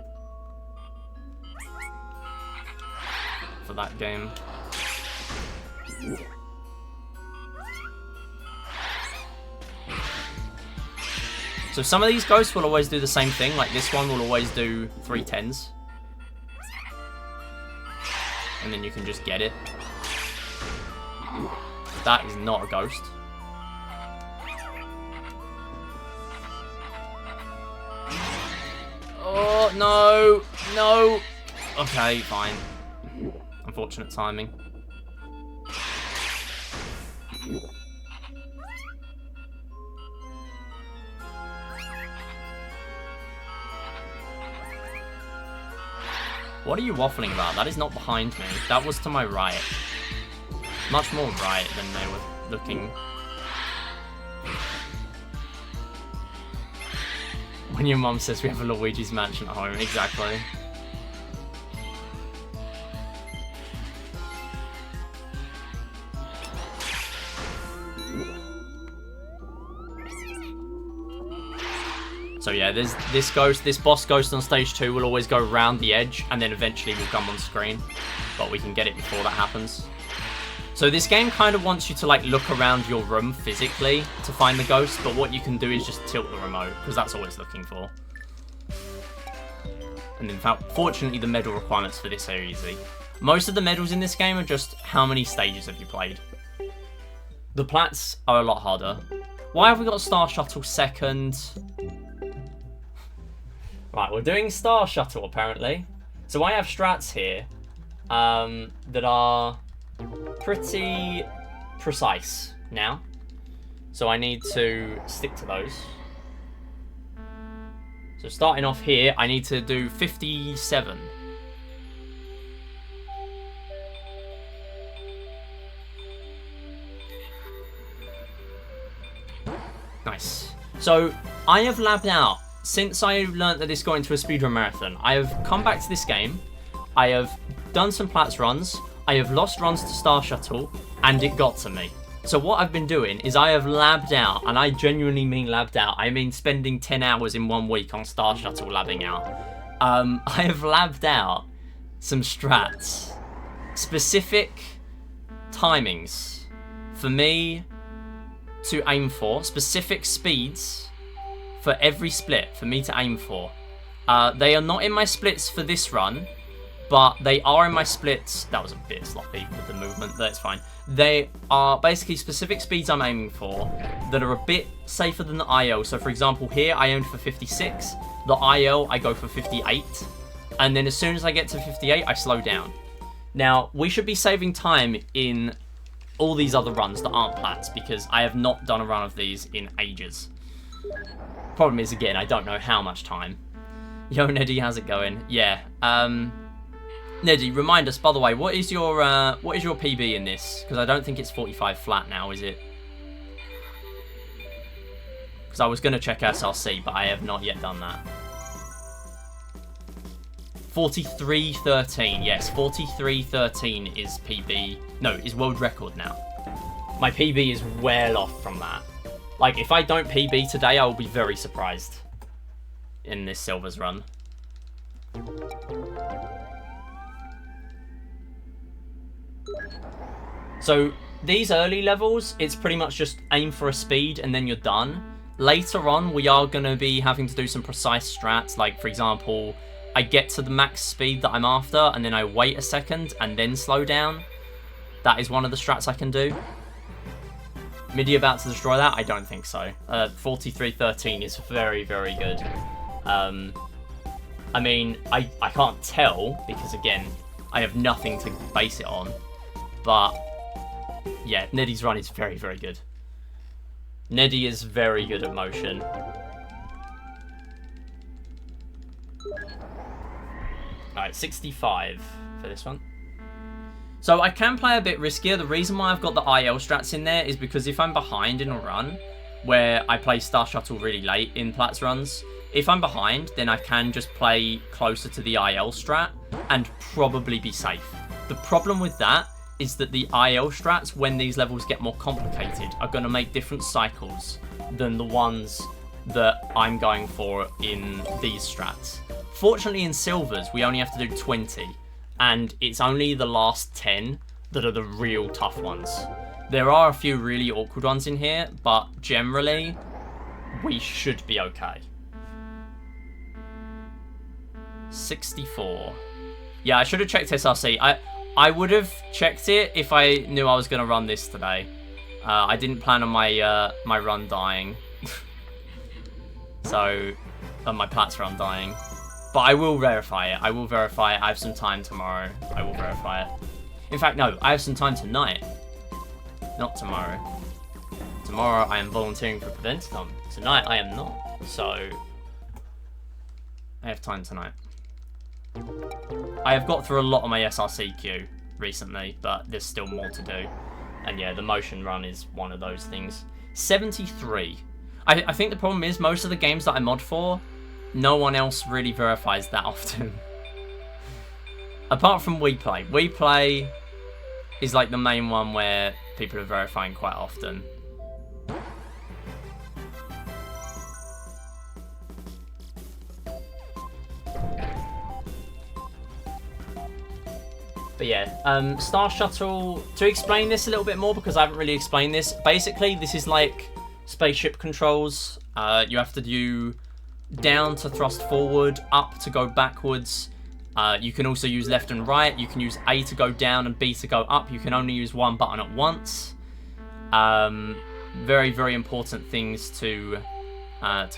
for that game. So some of these ghosts will always do the same thing, like this one will always do 3 10s. And then you can just get it. That is not a ghost. Oh, no, no. Okay, fine. Unfortunate timing. What are you waffling about? That is not behind me. That was to my right. Much more right than they were looking. When your mum says we have a Luigi's Mansion at home. Exactly. So yeah, there's this ghost, this boss ghost on stage 2 will always go round the edge and then eventually will come on screen. But we can get it before that happens. So this game kind of wants you to like look around your room physically to find the ghost, but what you can do is just tilt the remote, because that's all it's looking for. And in fact, fortunately the medal requirements for this are easy. Most of the medals in this game are just how many stages have you played. The plats are a lot harder. Why have we got Star Shuttle second? Right, we're doing Star Shuttle, apparently. So I have strats here that are pretty precise now. So I need to stick to those. So starting off here, I need to do 57. Nice. So I have labbed out. Since I learnt that this got into a speedrun marathon, I have come back to this game, I have done some plats runs, I have lost runs to Star Shuttle, and it got to me. So what I've been doing is I have labbed out, and I genuinely mean labbed out, I mean spending 10 hours in 1 week on Star Shuttle labbing out. I have labbed out some strats, specific timings for me to aim for, specific speeds for every split for me to aim for. They are not in my splits for this run, but they are in my splits. That was a bit sloppy with the movement, but it's fine. They are basically specific speeds I'm aiming for that are a bit safer than the IL. So for example, here I aimed for 56. The IL, I go for 58. And then as soon as I get to 58, I slow down. Now, we should be saving time in all these other runs that aren't plats, because I have not done a run of these in ages. Problem is, again, I don't know how much time. Yo, Neddy, how's it going? Yeah. Neddy, remind us, by the way, what is your PB in this? Because I don't think it's 45 flat now, is it? Because I was going to check SRC, but I have not yet done that. 43.13, yes, 43.13 is PB. No, is world record now. My PB is well off from that. Like, if I don't PB today, I will be very surprised in this Silvers run. So, these early levels, it's pretty much just aim for a speed and then you're done. Later on, we are going to be having to do some precise strats. Like, for example, I get to the max speed that I'm after and then I wait a second and then slow down. That is one of the strats I can do. Midi about to destroy that? I don't think so. 43.13 is very, very good. I mean, I can't tell because, again, I have nothing to base it on. But, yeah, Neddy's run is very, very good. Neddy is very good at motion. Alright, 65 for this one. So I can play a bit riskier. The reason why I've got the IL strats in there is because if I'm behind in a run, where I play Star Shuttle really late in Platts runs, if I'm behind, then I can just play closer to the IL strat and probably be safe. The problem with that is that the IL strats, when these levels get more complicated, are going to make different cycles than the ones that I'm going for in these strats. Fortunately, in Silvers, we only have to do 20. And it's only the last 10 that are the real tough ones. There are a few really awkward ones in here, but generally, we should be okay. 64. Yeah, I should have checked SRC. I would have checked it if I knew I was going to run this today. I didn't plan on my run dying. So, on my Platts run dying. But I will verify it. I will verify it. I have some time tomorrow. I will verify it. In fact, no. I have some time tonight. Not tomorrow. Tomorrow I am volunteering for Prevent-A-Thon. Tonight I am not. So, I have time tonight. I have got through a lot of my SRC queue recently, but there's still more to do. And yeah, the motion run is one of those things. 73. I think the problem is most of the games that I mod for, no one else really verifies that often. Apart from Wii Play. Wii Play is like the main one where people are verifying quite often. But yeah, Star Shuttle, to explain this a little bit more, because I haven't really explained this, basically this is like spaceship controls. You have to do down to thrust forward, up to go backwards. You can also use left and right. You can use A to go down and B to go up. You can only use one button at once. Very, very important things to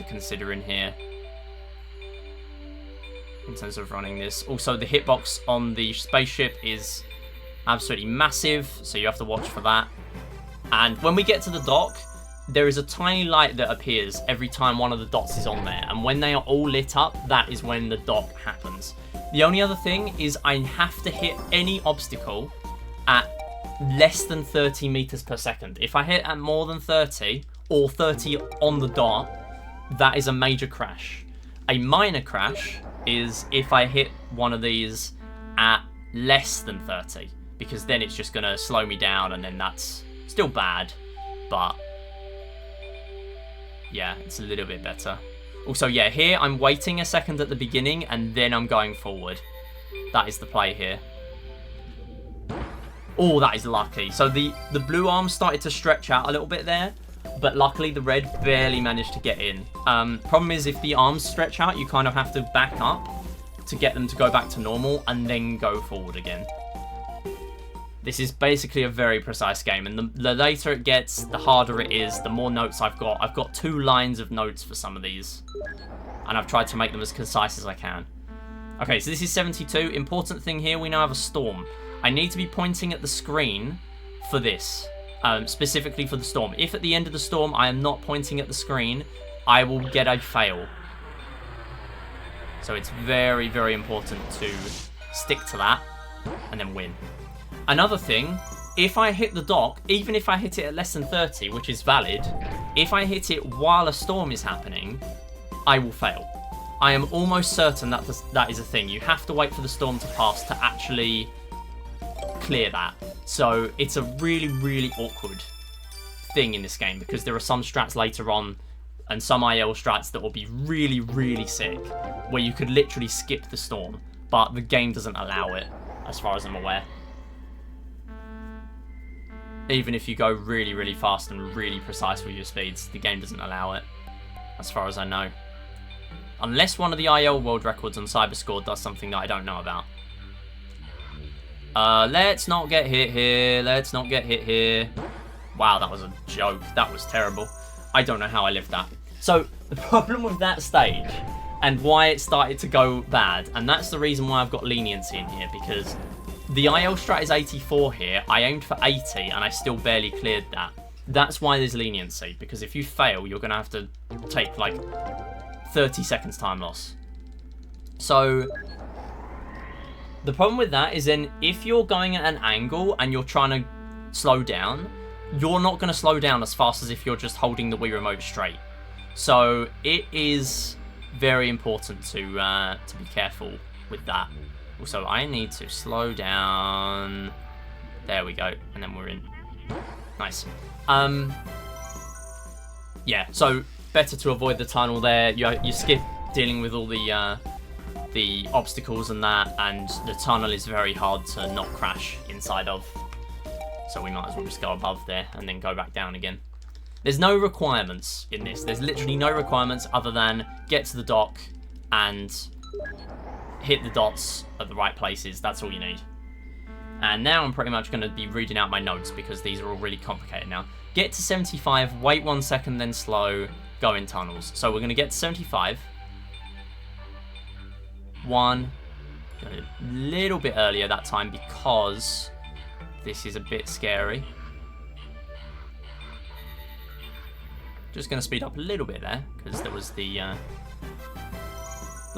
consider in here in terms of running this. Also, the hitbox on the spaceship is absolutely massive, so you have to watch for that. And when we get to the dock, there is a tiny light that appears every time one of the dots is on there, and when they are all lit up, that is when the dock happens. The only other thing is I have to hit any obstacle at less than 30 meters per second. If I hit at more than 30, or 30 on the dot, that is a major crash. A minor crash is if I hit one of these at less than 30, because then it's just going to slow me down, and then that's still bad, but yeah, it's a little bit better. Also, yeah, here I'm waiting a second at the beginning and then I'm going forward. That is the play here. Oh, that is lucky. So the blue arm started to stretch out a little bit there, but luckily the red barely managed to get in. Problem is, if the arms stretch out, you kind of have to back up to get them to go back to normal and then go forward again. This is basically a very precise game, and the later it gets, the harder it is, the more notes I've got. I've got 2 lines of notes for some of these, and I've tried to make them as concise as I can. Okay, so this is 72. Important thing here, we now have a storm. I need to be pointing at the screen for this, specifically for the storm. If at the end of the storm I am not pointing at the screen, I will get a fail. So it's very, very important to stick to that. and then win. Another thing, if I hit the dock, even if I hit it at less than 30, which is valid, if I hit it while a storm is happening, I will fail. I am almost certain that that is a thing. You have to wait for the storm to pass to actually clear that. So it's a really, really awkward thing in this game because there are some strats later on and some IL strats that will be really, really sick where you could literally skip the storm, but the game doesn't allow it as far as I'm aware. Even if you go really, really fast and really precise with your speeds, the game doesn't allow it, as far as I know. Unless one of the IL world records on Cyberscore does something that I don't know about. Let's not get hit here. Let's not get hit here. Wow, that was a joke. That was terrible. I don't know how I lived that. So, the problem with that stage, and why it started to go bad, and that's the reason why I've got leniency in here, because the IL strat is 84 here. I aimed for 80, and I still barely cleared that. That's why there's leniency, because if you fail, you're going to have to take, like, 30 seconds time loss. So the problem with that is then if you're going at an angle and you're trying to slow down, you're not going to slow down as fast as if you're just holding the Wii remote straight. So it is very important to be careful with that. Also, I need to slow down. There we go, and then we're in. Nice. Yeah, so better to avoid the tunnel there. You skip dealing with all the obstacles and that, and the tunnel is very hard to not crash inside of. So we might as well just go above there and then go back down again. There's no requirements in this. There's literally no requirements other than get to the dock and hit the dots at the right places. That's all you need. And now I'm pretty much going to be reading out my notes because these are all really complicated now. Get to 75, wait 1 second, then slow, go in tunnels. So we're going to get to 75. 1. A little bit earlier that time because this is a bit scary. Just going to speed up a little bit there because there was the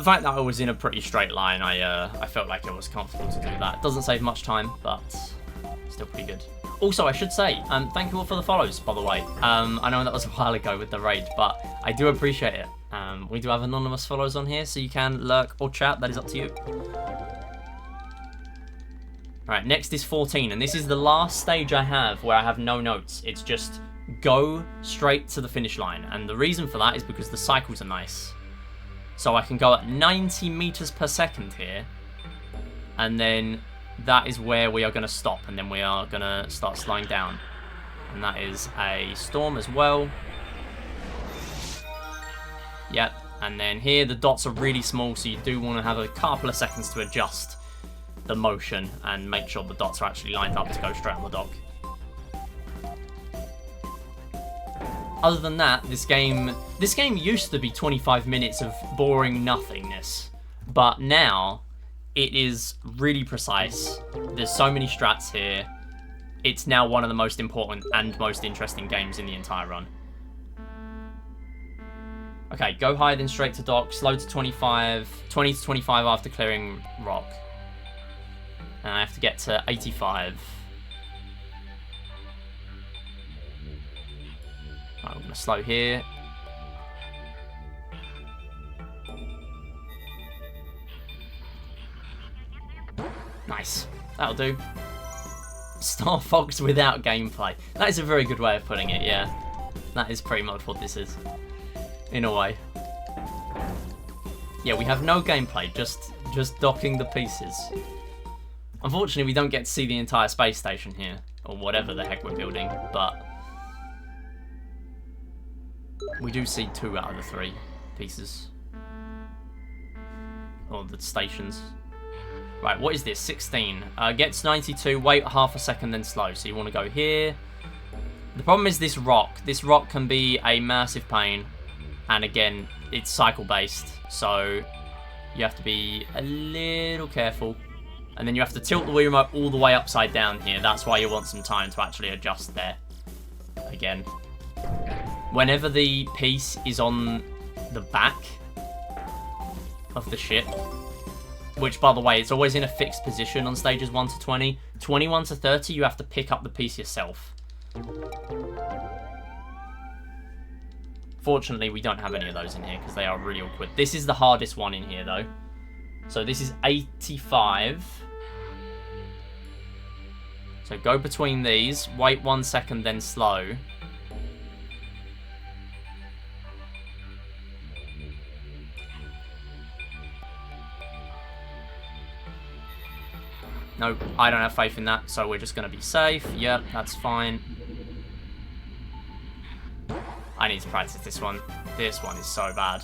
fact that I was in a pretty straight line. I felt like it was comfortable to do that. Doesn't save much time, but still pretty good. Also, I should say, thank you all for the follows, by the way. I know that was a while ago with the raid, but I do appreciate it. We do have anonymous follows on here, so you can lurk or chat. That is up to you. Alright, next is 14, and this is the last stage I have where I have no notes. It's just go straight to the finish line, and the reason for that is because the cycles are nice. So I can go at 90 meters per second here, and then that is where we are going to stop, and then we are going to start slowing down. And that is a storm as well. Yep, and then here the dots are really small, so you do want to have a couple of seconds to adjust the motion and make sure the dots are actually lined up to go straight on the dock. Other than that, this game used to be 25 minutes of boring nothingness, but now it is really precise. There's so many strats here. It's now one of the most important and most interesting games in the entire run. Okay, go high then straight to dock, slow to 25, 20 to 25 after clearing rock. And I have to get to 85. Right, we're going to slow here. Nice. That'll do. Star Fox without gameplay. That is a very good way of putting it, yeah. That is pretty much what this is. In a way. Yeah, we have no gameplay, just docking the pieces. Unfortunately, we don't get to see the entire space station here, or whatever the heck we're building, but we do see 2 out of the 3 pieces. Or the stations. Right, what is this? 16. Gets 92, wait half a second, then slow. So you want to go here. The problem is this rock. This rock can be a massive pain. And again, it's cycle-based. So you have to be a little careful. And then you have to tilt the Wii Remote all the way upside down here. That's why you want some time to actually adjust there. Again. Whenever the piece is on the back of the ship, which, by the way, it's always in a fixed position on stages 1 to 20. 21 to 30, you have to pick up the piece yourself. Fortunately, we don't have any of those in here because they are really awkward. This is the hardest one in here, though. So this is 85. So go between these. Wait 1 second, then slow. Nope, I don't have faith in that, so we're just going to be safe. Yep, that's fine. I need to practice this one. This one is so bad.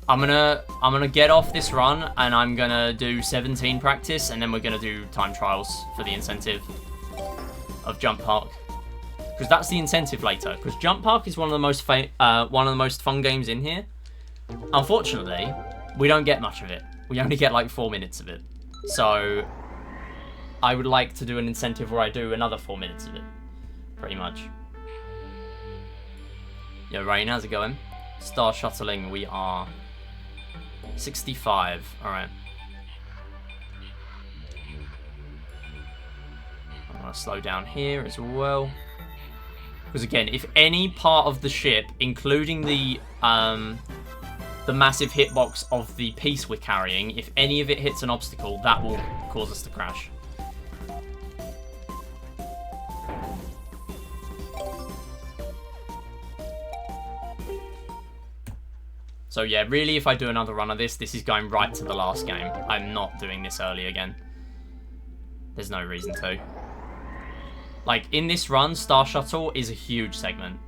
I'm gonna get off this run, and I'm gonna do 17 practice, and then we're gonna do time trials for the incentive of Jump Park, because that's the incentive later. Because Jump Park is one of the most fun games in here. Unfortunately, we don't get much of it. We only get like 4 minutes of it. So I would like to do an incentive where I do another 4 minutes of it, pretty much. Yeah, Rain, how's it going? Star shuttling, we are 65. Alright. I'm going to slow down here as well. Because again, if any part of the ship, including the massive hitbox of the piece we're carrying, if any of it hits an obstacle, that will cause us to crash. So yeah, really, if I do another run of this, this is going right to the last game. I'm not doing this early again. There's no reason to. Like, in this run, Star Shuttle is a huge segment.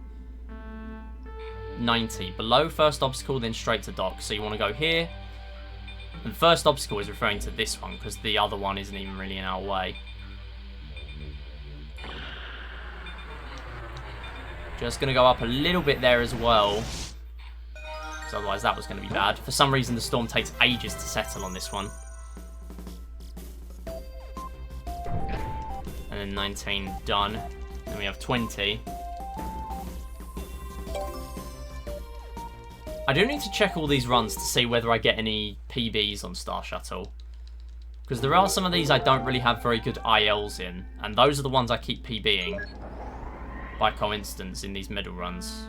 90. Below first obstacle, then straight to dock. So you want to go here. And the first obstacle is referring to this one, because the other one isn't even really in our way. Just going to go up a little bit there as well. Because otherwise that was going to be bad. For some reason, the storm takes ages to settle on this one. And then 19 done. Then we have 20. I do need to check all these runs to see whether I get any PBs on Star Shuttle. Because there are some of these I don't really have very good ILs in. And those are the ones I keep PBing. By coincidence in these middle runs.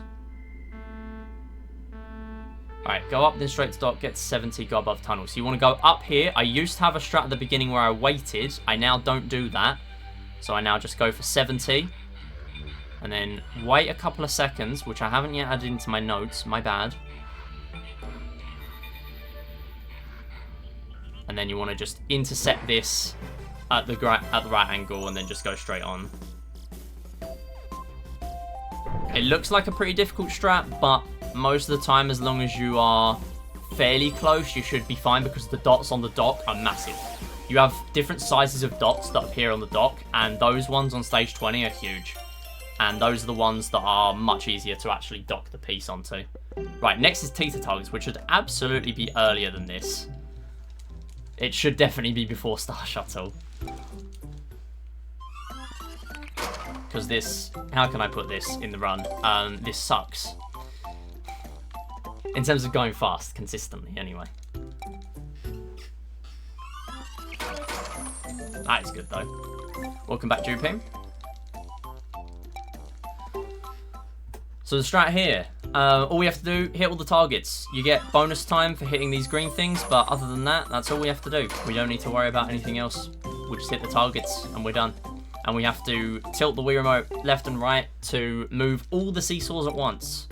Alright, go up then straight to dock, get to 70, go above tunnel. So you want to go up here. I used to have a strat at the beginning where I waited. I now don't do that. So I now just go for 70. And then wait a couple of seconds, which I haven't yet added into my notes. My bad. And then you want to just intercept this at the right angle and then just go straight on. It looks like a pretty difficult strat, but most of the time, as long as you are fairly close, you should be fine because the dots on the dock are massive. You have different sizes of dots that appear on the dock, and those ones on stage 20 are huge. And those are the ones that are much easier to actually dock the piece onto. Right, next is teeter togs, which should absolutely be earlier than this. It should definitely be before Star Shuttle. Because this, how can I put this in the run? This sucks. In terms of going fast, consistently, anyway. That is good, though. Welcome back, Jupim. So the strat here, all we have to do, hit all the targets. You get bonus time for hitting these green things, but other than that, that's all we have to do. We don't need to worry about anything else. We just hit the targets, and we're done. And we have to tilt the Wii Remote left and right to move all the seesaws at once.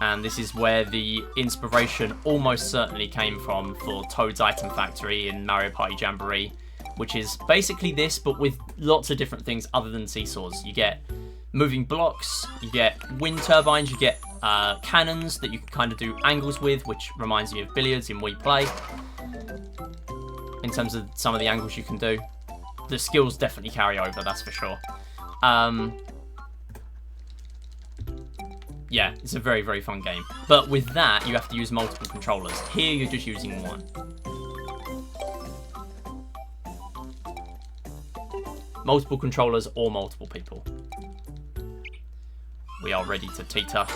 And this is where the inspiration almost certainly came from for Toad's Item Factory in Mario Party Jamboree, which is basically this, but with lots of different things other than seesaws. You get moving blocks, you get wind turbines, you get cannons that you can kind of do angles with, which reminds me of billiards in Wii Play, in terms of some of the angles you can do. The skills definitely carry over, that's for sure. Yeah, it's a very, very fun game. But with that, you have to use multiple controllers. Here, you're just using one. Multiple controllers or multiple people. We are ready to teeter.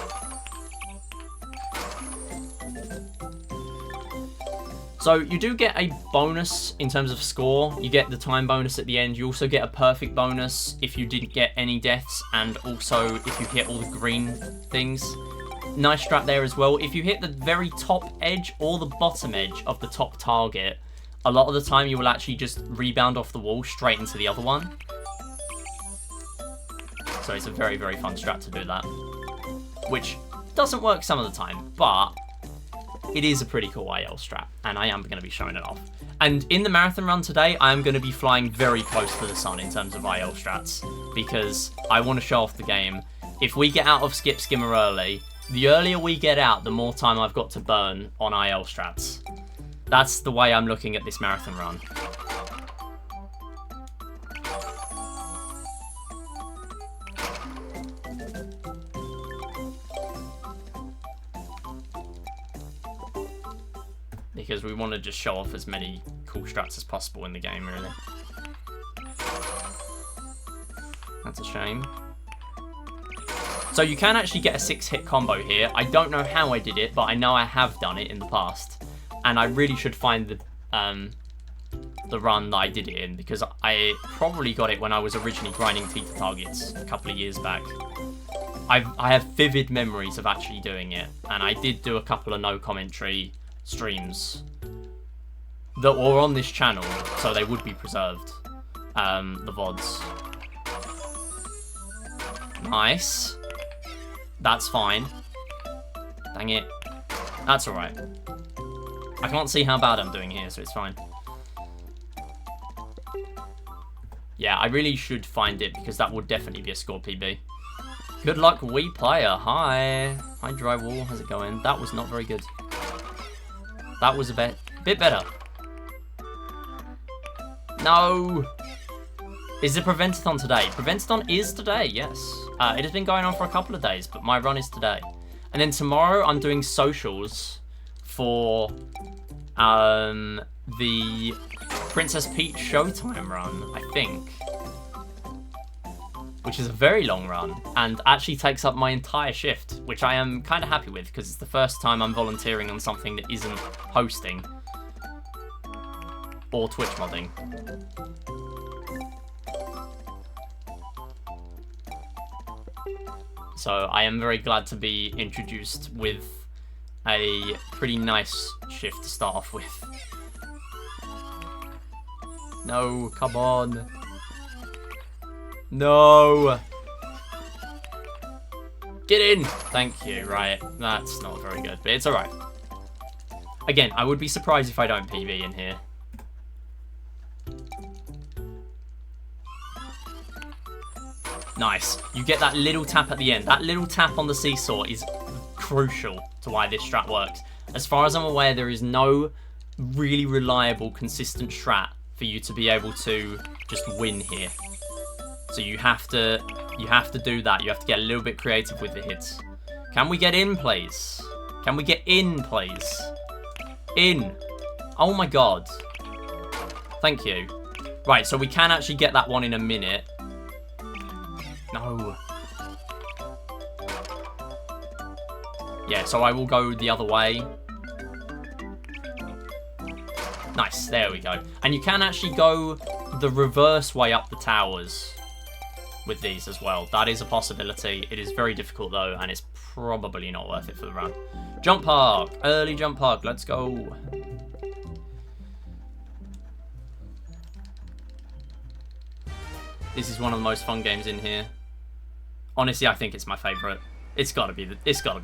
So you do get a bonus in terms of score. You get the time bonus at the end. You also get a perfect bonus if you didn't get any deaths, and also if you hit all the green things. Nice strat there as well. If you hit the very top edge or the bottom edge of the top target, a lot of the time you will actually just rebound off the wall straight into the other one. So it's a very, very fun strat to do that. Which doesn't work some of the time, but it is a pretty cool IL strat, and I am going to be showing it off. And in the marathon run today, I am going to be flying very close to the sun in terms of IL strats, because I want to show off the game. If we get out of Skip Skimmer early, the earlier we get out, the more time I've got to burn on IL strats. That's the way I'm looking at this marathon run. Because we want to just show off as many cool strats as possible in the game, really. That's a shame. So you can actually get a 6-hit combo here. I don't know how I did it, but I know I have done it in the past. And I really should find the run that I did it in, because I probably got it when I was originally grinding Tifa targets a couple of years back. I have vivid memories of actually doing it, and I did do a couple of no commentary streams that were on this channel, so they would be preserved, the VODs. Nice. That's fine. Dang it. That's alright. I can't see how bad I'm doing here, so it's fine. Yeah, I really should find it, because that would definitely be a score PB. Good luck, Wii player. Hi. Hi, Drywall. How's it going? That was not very good. That was a bit better. No. Is it Prevent-A-Thon today? Prevent-A-Thon is today, yes. It has been going on for a couple of days, but my run is today. And then tomorrow I'm doing socials for the Princess Peach Showtime run, I think. Which is a very long run, and actually takes up my entire shift, which I am kind of happy with, because it's the first time I'm volunteering on something that isn't hosting or Twitch modding. So I am very glad to be introduced with a pretty nice shift to start off with. No, come on. No! Get in! Thank you, right. That's not very good, but it's alright. Again, I would be surprised if I don't PB in here. Nice. You get that little tap at the end. That little tap on the seesaw is crucial to why this strat works. As far as I'm aware, there is no really reliable, consistent strat for you to be able to just win here. So you have to do that. You have to get a little bit creative with the hits. Can we get in, please? Can we get in, please? In. Oh my god. Thank you. Right, so we can actually get that one in a minute. No. Yeah, so I will go the other way. Nice, there we go. And you can actually go the reverse way up the towers with these as well. That is a possibility. It is very difficult though, and it's probably not worth it for the run. Jump park, early jump park, let's go. This is one of the most fun games in here. Honestly, I think it's my favourite. It's gotta be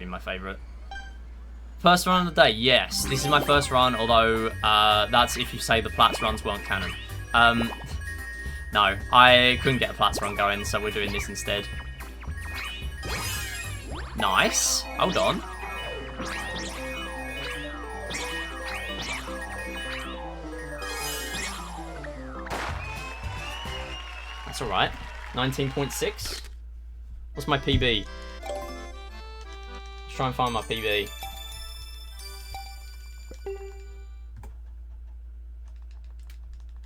my favourite. First run of the day, yes. This is my first run, although that's if you say the Platts runs weren't canon. No, I couldn't get a Platts run going, so we're doing this instead. Nice. Hold on. That's alright. 19.6. What's my PB? Let's try and find my PB.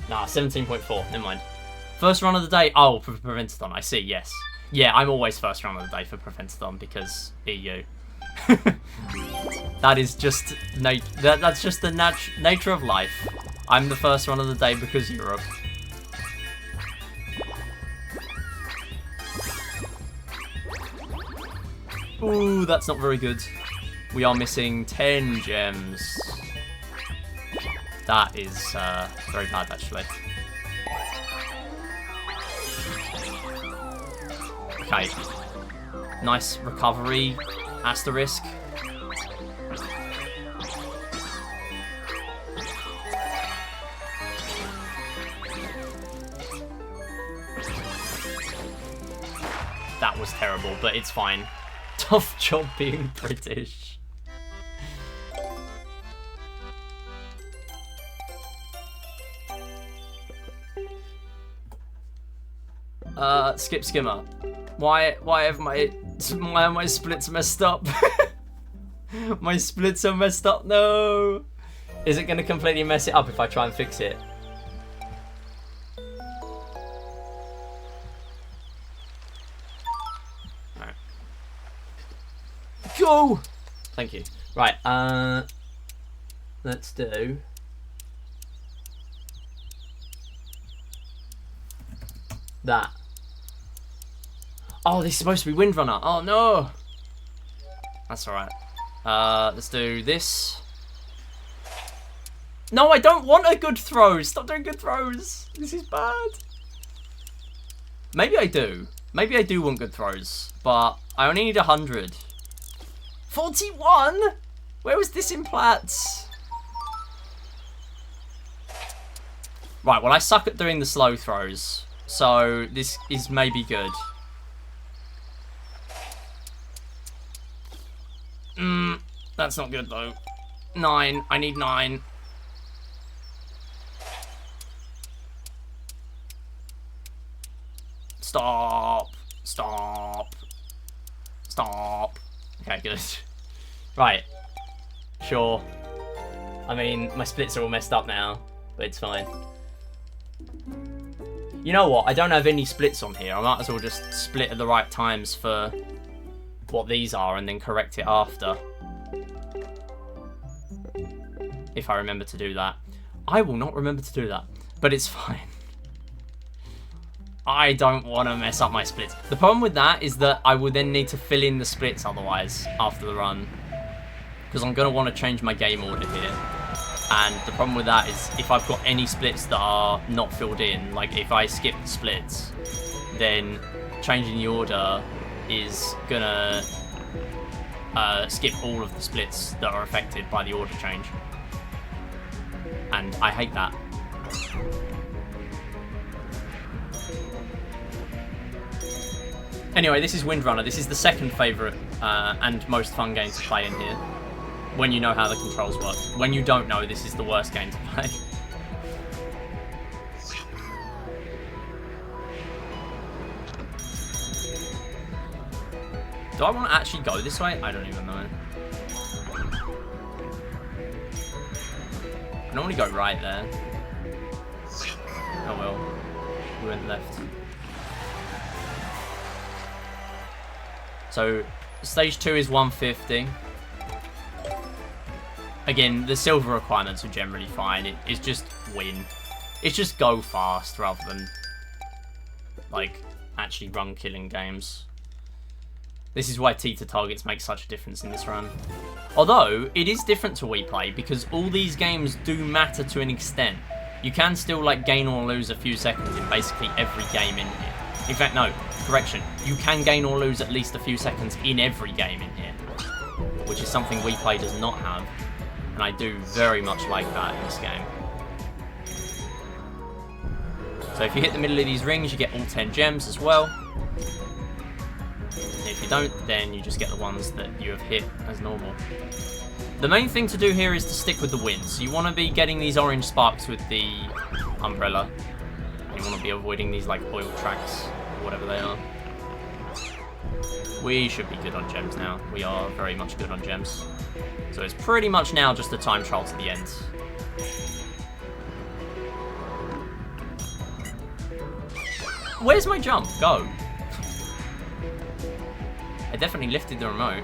Nah, 17.4. Never mind. First run of the day. Oh, for Prevent-A-Thon. I see, yes. Yeah, I'm always first run of the day for Prevent-A-Thon because EU. That is just that's just the nature of life. I'm the first one of the day because Europe. Ooh, that's not very good. We are missing 10 gems. That is very bad, actually. Okay. Nice recovery. Asterisk. That was terrible, but it's fine. Tough job being British. Skip skimmer. Why are my splits messed up? My splits are messed up. No. Is it gonna completely mess it up if I try and fix it? Alright. Go! Thank you. Right, let's do that. Oh, this is supposed to be Windrunner. Oh no! That's alright. Let's do this. No, I don't want a good throw. Stop doing good throws. This is bad. Maybe I do. Maybe I do want good throws, but I only need 100. 41? Where was this in Platts? Right, well, I suck at doing the slow throws, so this is maybe good. That's not good, though. 9. I need 9. Stop. Stop. Stop. Okay, good. Right. Sure. I mean, my splits are all messed up now, but it's fine. You know what? I don't have any splits on here. I might as well just split at the right times for what these are and then correct it after. If I remember to do that. I will not remember to do that, but it's fine. I don't want to mess up my splits. The problem with that is that I will then need to fill in the splits otherwise after the run, because I'm going to want to change my game order here. And the problem with that is if I've got any splits that are not filled in, like if I skip the splits, then changing the order is going to skip all of the splits that are affected by the order change. And I hate that. Anyway, this is Windrunner. This is the second favourite and most fun game to play in here. When you know how the controls work. When you don't know, this is the worst game to play. Do I want to actually go this way? I don't even know. I normally go right there. Oh well. We went left. So, stage 2 is 150. Again, the silver requirements are generally fine. It's just win. It's just go fast rather than, like, actually run killing games. This is why T to targets make such a difference in this run. Although, it is different to Wii Play because all these games do matter to an extent. You can still, like, gain or lose a few seconds in basically every game in here. In fact, no, correction. You can gain or lose at least a few seconds in every game in here, which is something Wii Play does not have. And I do very much like that in this game. So if you hit the middle of these rings, you get all 10 gems as well. If you don't, then you just get the ones that you have hit as normal. The main thing to do here is to stick with the wind. So you want to be getting these orange sparks with the umbrella. And you want to be avoiding these like oil tracks, or whatever they are. We should be good on gems now. We are very much good on gems. So it's pretty much now just a time trial to the end. Where's my jump? Go. I definitely lifted the remote.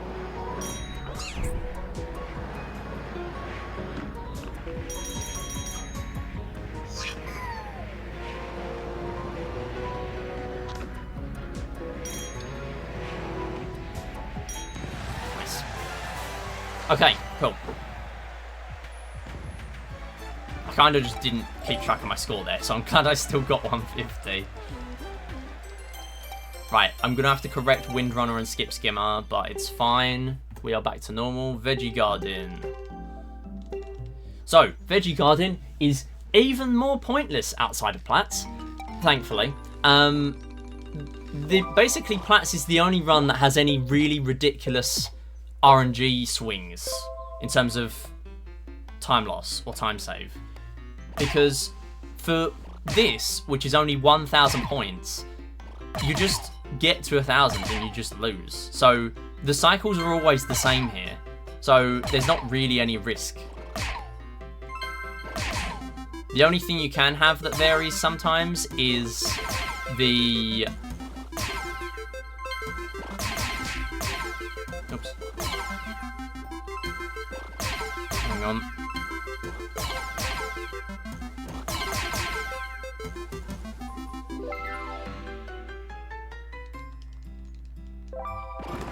Okay, cool. I kind of just didn't keep track of my score there, so I'm glad I still got 150. Right, I'm going to have to correct Windrunner and Skip Skimmer, but it's fine. We are back to normal. Veggie Garden. So, Veggie Garden is even more pointless outside of Platts, thankfully. Basically, Platts is the only run that has any really ridiculous RNG swings in terms of time loss or time save. Because for this, which is only 1,000 points, you just get to 1,000 and you just lose. So the cycles are always the same here. So there's not really any risk. The only thing you can have that varies sometimes is the... Oops. Hang on.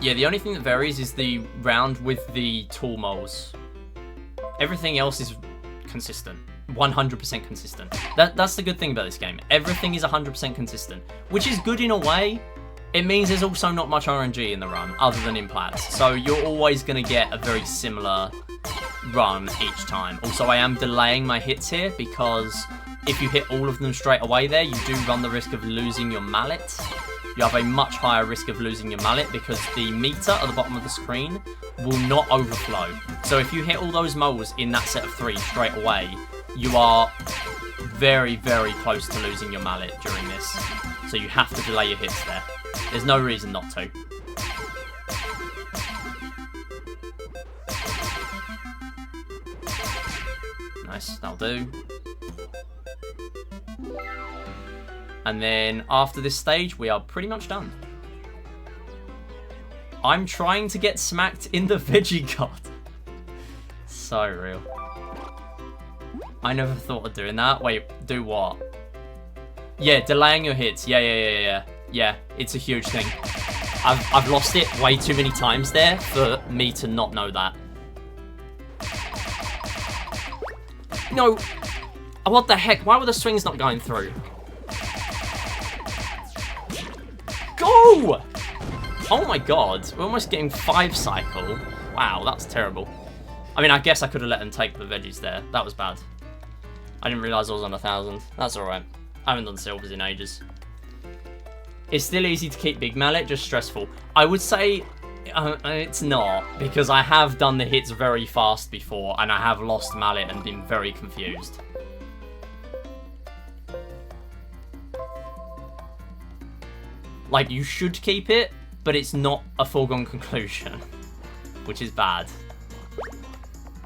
Yeah, the only thing that varies is the round with the tall moles. Everything else is consistent. 100% consistent. That's the good thing about this game. Everything is 100% consistent, which is good in a way. It means there's also not much RNG in the run, other than in Platts. So you're always going to get a very similar run each time. Also, I am delaying my hits here because if you hit all of them straight away there, you do run the risk of losing your mallet. You have a much higher risk of losing your mallet because the meter at the bottom of the screen will not overflow. So if you hit all those moles in that set of 3 straight away, you are very, very close to losing your mallet during this. So you have to delay your hits there. There's no reason not to. Nice, that'll do. And then after this stage, we are pretty much done. I'm trying to get smacked in the Veggie God. So real. I never thought of doing that. Wait, do what? Yeah, delaying your hits. Yeah. Yeah, it's a huge thing. I've lost it way too many times there for me to not know that. No. What the heck? Why were the swings not going through? Go! Oh my god. We're almost getting 5 cycle. Wow, that's terrible. I mean, I guess I could have let them take the veggies there. That was bad. I didn't realise I was on 1,000. That's alright. I haven't done silvers in ages. It's still easy to keep Big Mallet, just stressful. I would say it's not, because I have done the hits very fast before, and I have lost Mallet and been very confused. Like, you should keep it, but it's not a foregone conclusion, which is bad.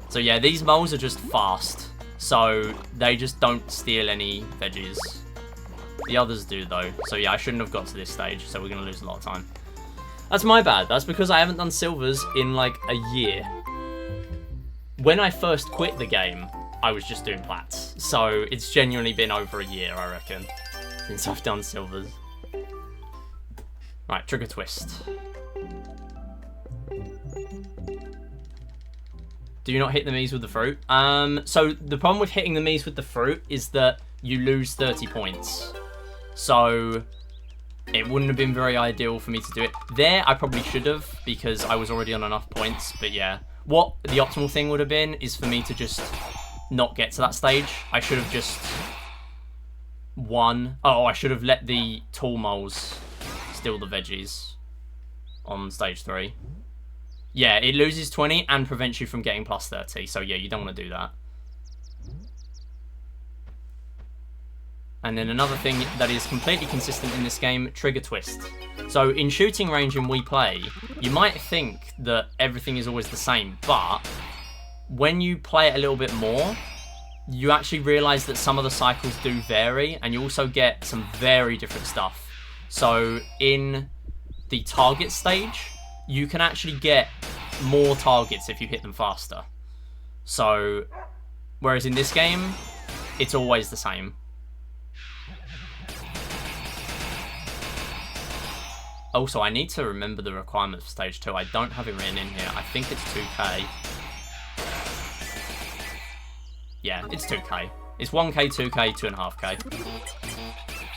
So yeah, these moles are just fast. So they just don't steal any veggies. The others do though. So yeah, I shouldn't have got to this stage, so we're going to lose a lot of time. That's my bad. That's because I haven't done silvers in like a year. When I first quit the game, I was just doing plats. So it's genuinely been over a year, I reckon, since I've done silvers. Right, trigger twist. Do you not hit the Miis with the fruit? So the problem with hitting the Miis with the fruit is that you lose 30 points. So it wouldn't have been very ideal for me to do it. There, I probably should have, because I was already on enough points. But yeah, what the optimal thing would have been is for me to just not get to that stage. I should have just won. Oh, I should have let the tall moles steal the veggies on stage 3. Yeah, it loses 20 and prevents you from getting plus 30. So yeah, you don't want to do that. And then another thing that is completely consistent in this game, trigger twist. So in shooting range in Wii Play, you might think that everything is always the same, but when you play it a little bit more, you actually realize that some of the cycles do vary, and you also get some very different stuff. So in the target stage, you can actually get more targets if you hit them faster. So, whereas in this game, it's always the same. Also, I need to remember the requirements for stage 2. I don't have it written in here. I think it's 2k. Yeah, it's 2k. It's 1k, 2k, 2.5k.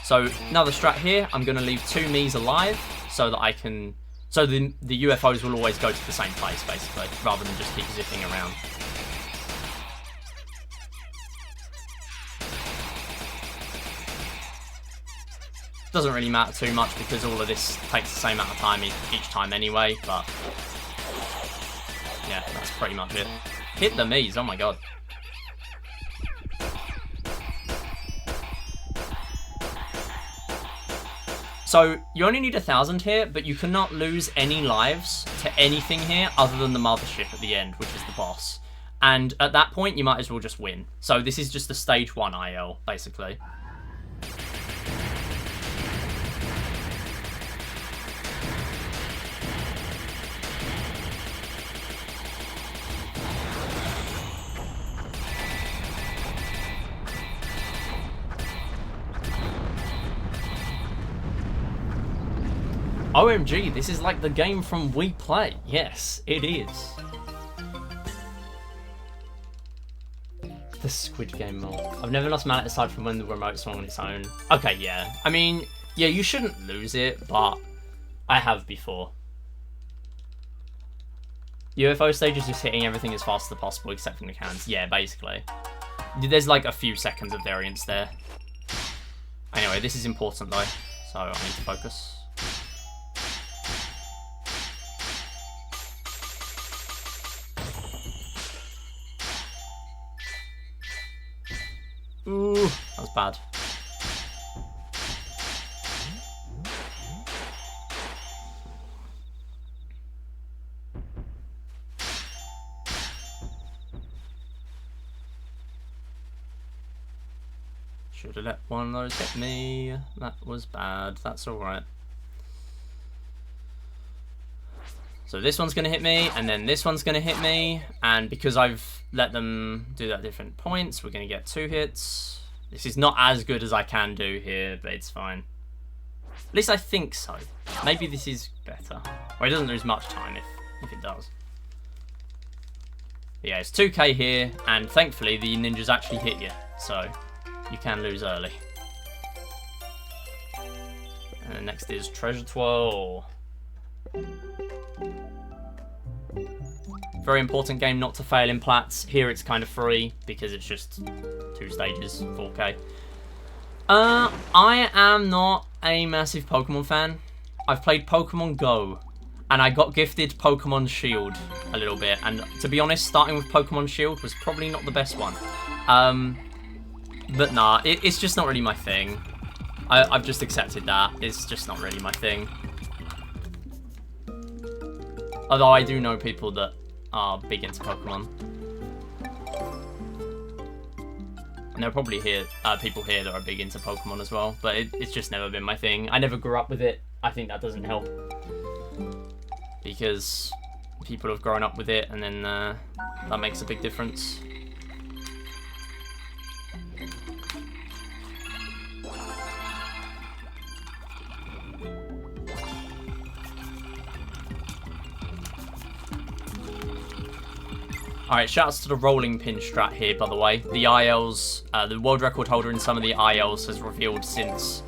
So another strat here, I'm going to leave 2 Miis alive so that I can... So the UFOs will always go to the same place, basically, rather than just keep zipping around. Doesn't really matter too much because all of this takes the same amount of time each time anyway, but yeah, that's pretty much it. Hit the Miis, oh my god. So, you only need 1,000 here, but you cannot lose any lives to anything here other than the mothership at the end, which is the boss. And at that point, you might as well just win. So this is just the stage 1 IL, basically. OMG, this is like the game from Wii Play. Yes, it is. The Squid Game mod. I've never lost mallet aside from when the remote's on its own. Okay, yeah. I mean, yeah, you shouldn't lose it, but I have before. UFO stage is just hitting everything as fast as possible except from the cans. Yeah, basically. There's like a few seconds of variance there. Anyway, this is important though, so I need to focus. Ooh, that was bad. Should have let one of those hit me. That was bad. That's alright. So this one's going to hit me, and then this one's going to hit me, and because I've let them do that at different points, we're going to get 2 hits. This is not as good as I can do here, but it's fine. At least I think so. Maybe this is better. Or it doesn't lose much time if it does. But yeah, it's 2k here, and thankfully the ninjas actually hit you, so you can lose early. And next is Treasure 12. Very important game not to fail in plats. Here it's kind of free because it's just 2 stages, 4k. I am not a massive Pokemon fan. I've played Pokemon Go and I got gifted Pokemon Shield a little bit, and to be honest, starting with Pokemon Shield was probably not the best one. But nah, it's just not really my thing. I've just accepted that. It's just not really my thing. Although I do know people that are big into Pokemon. And there are probably people here that are big into Pokemon as well, but it's just never been my thing. I never grew up with it. I think that doesn't help. Because people have grown up with it, and then that makes a big difference. Alright, shoutouts to the rolling pin strat here, by the way. The ILs, the world record holder in some of the ILs has revealed since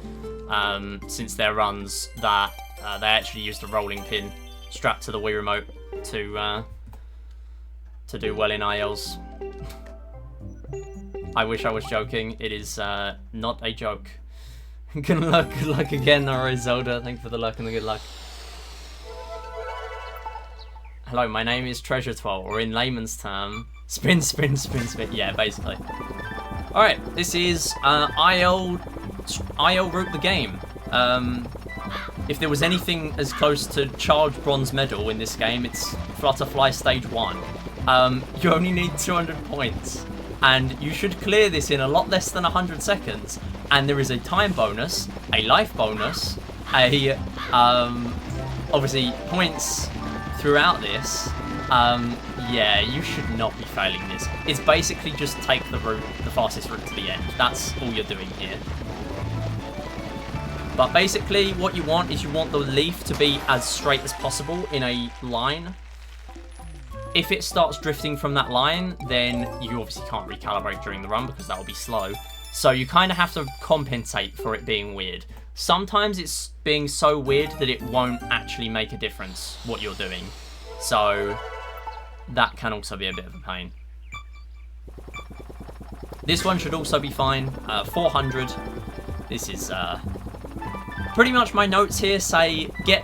their runs that they actually used a rolling pin strapped to the Wii remote to do well in ILs. I wish I was joking. It is not a joke. Good luck again, Noro Zelda. Thank you for the luck and the good luck. Hello, my name is Treasure 12, or in layman's term, spin, spin, spin, spin. Yeah, basically. Alright, this is IL Root the game. If there was anything as close to charged bronze medal in this game, it's Flutterfly Stage 1. You only need 200 points, and you should clear this in a lot less than 100 seconds. And there is a time bonus, a life bonus, obviously points throughout this. Yeah, you should not be failing this. It's basically just take the route, the fastest route to the end. That's all you're doing here. But basically what you want is you want the leaf to be as straight as possible in a line. If it starts drifting from that line, then you obviously can't recalibrate during the run because that will be slow. So you kind of have to compensate for it being weird. Sometimes it's being so weird that it won't actually make a difference what you're doing. So that can also be a bit of a pain. This one should also be fine. 400. This is pretty much my notes here say get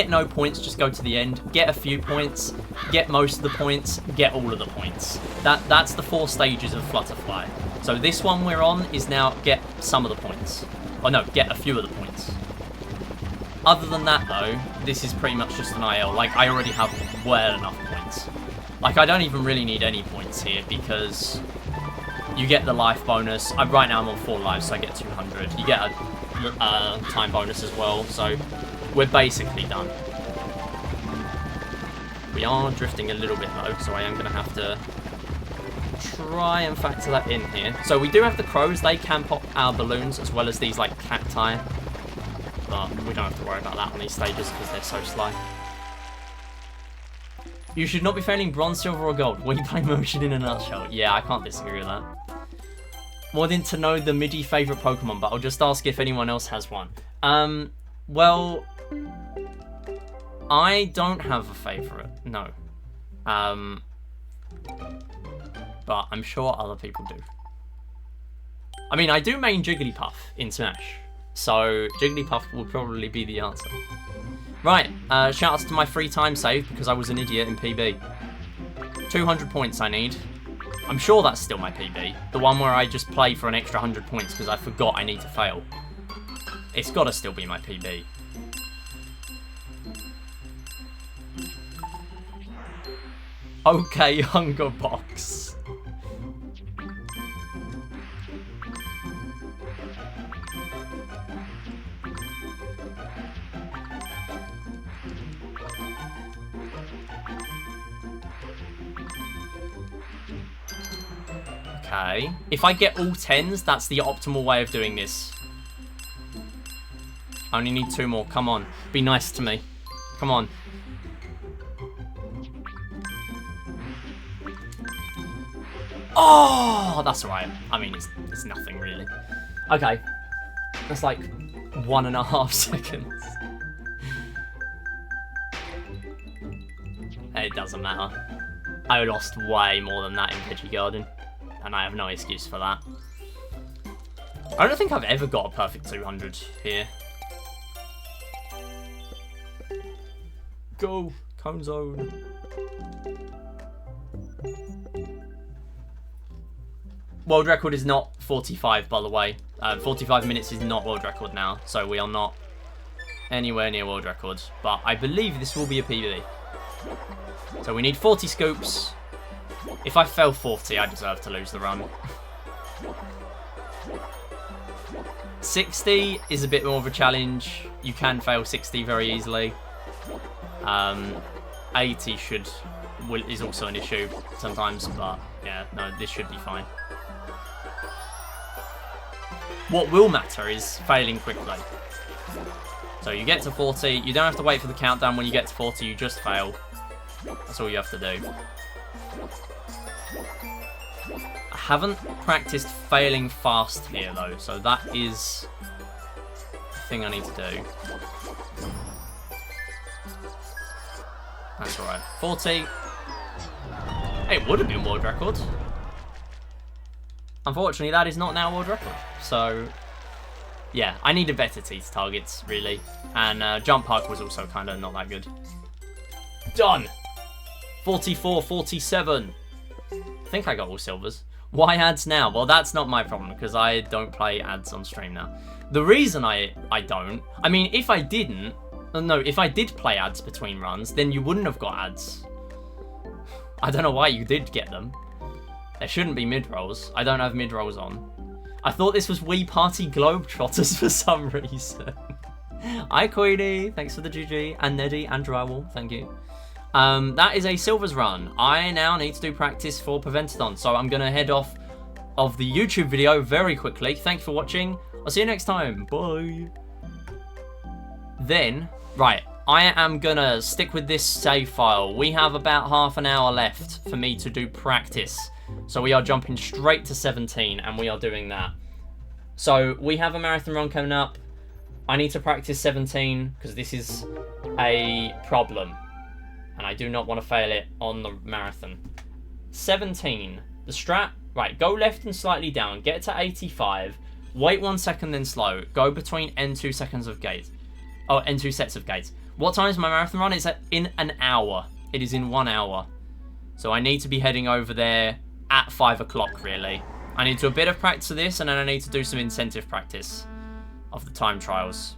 no points, just go to the end. Get a few points, get most of the points, get all of the points. That's the 4 stages of Flutterfly. So this one we're on is now get some of the points. Oh no, get a few of the points. Other than that though, this is pretty much just an IL. Like, I already have well enough points. Like, I don't even really need any points here because you get the life bonus. Right now I'm on 4 lives, so I get 200. You get a time bonus as well, so we're basically done. We are drifting a little bit though, so I am going to have to try and factor that in here. So we do have the crows. They can pop our balloons as well as these like cacti, but we don't have to worry about that on these stages because they're so slow. You should not be failing bronze, silver, or gold. Wii Play Motion in a nutshell. Yeah, I can't disagree with that. Wanting to know the MIDI favourite Pokemon, but I'll just ask if anyone else has one. Well, I don't have a favourite, no. But I'm sure other people do. I mean, I do main Jigglypuff in Smash, so Jigglypuff will probably be the answer. Right, shout-outs to my free time save because I was an idiot in PB. 200 points I need. I'm sure that's still my PB. The one where I just play for an extra 100 points because I forgot I need to fail. It's got to still be my PB. Okay, Hunger Box. Okay. If I get all 10s, that's the optimal way of doing this. I only need 2 more. Come on. Be nice to me. Come on. Oh, that's alright. I mean, it's nothing really. Okay. That's like 1.5 seconds. It doesn't matter. I lost way more than that in Pidgey Garden. And I have no excuse for that. I don't think I've ever got a perfect 200 here. Go! Cone Zone. World record is not 45, by the way. 45 minutes is not world record now, so we are not anywhere near world record. But I believe this will be a PB. So we need 40 scoops. If I fail 40, I deserve to lose the run. 60 is a bit more of a challenge. You can fail 60 very easily. 80 is also an issue sometimes, but yeah, no, this should be fine. What will matter is failing quickly. So you get to 40, you don't have to wait for the countdown. When you get to 40, you just fail. That's all you have to do. I haven't practiced failing fast here though, so that is the thing I need to do. That's alright. 40. It would have been world record. Unfortunately, that is not now world record. So, yeah, I needed better teeth targets, really. And jump park was also kind of not that good. Done! 44, 47. I think I got all silvers. Why ads now? Well, that's not my problem, because I don't play ads on stream now. The reason I don't... I mean, if I didn't... No, if I did play ads between runs, then you wouldn't have got ads. I don't know why you did get them. There shouldn't be mid-rolls. I don't have mid-rolls on. I thought this was Wii Party Globetrotters for some reason. Hi, Queenie. Thanks for the GG. And Neddy and Drywall. Thank you. That is a silvers run. I now need to do practice for Prevent-A-Thon. So I'm going to head off of the YouTube video very quickly. Thank you for watching. I'll see you next time. Bye. Then, right, I am gonna stick with this save file. We have about half an hour left for me to do practice. So we are jumping straight to 17, and we are doing that. So we have a marathon run coming up. I need to practice 17, because this is a problem. And I do not want to fail it on the marathon. 17. The strat, right, go left and slightly down. Get to 85. Wait 1 second, then slow. Go between N2 seconds of gates. Oh, N2 sets of gates. What time is my marathon run? It's in an hour. It is in 1 hour. So I need to be heading over there at 5 o'clock, really. I need to do a bit of practice of this, and then I need to do some incentive practice of the time trials.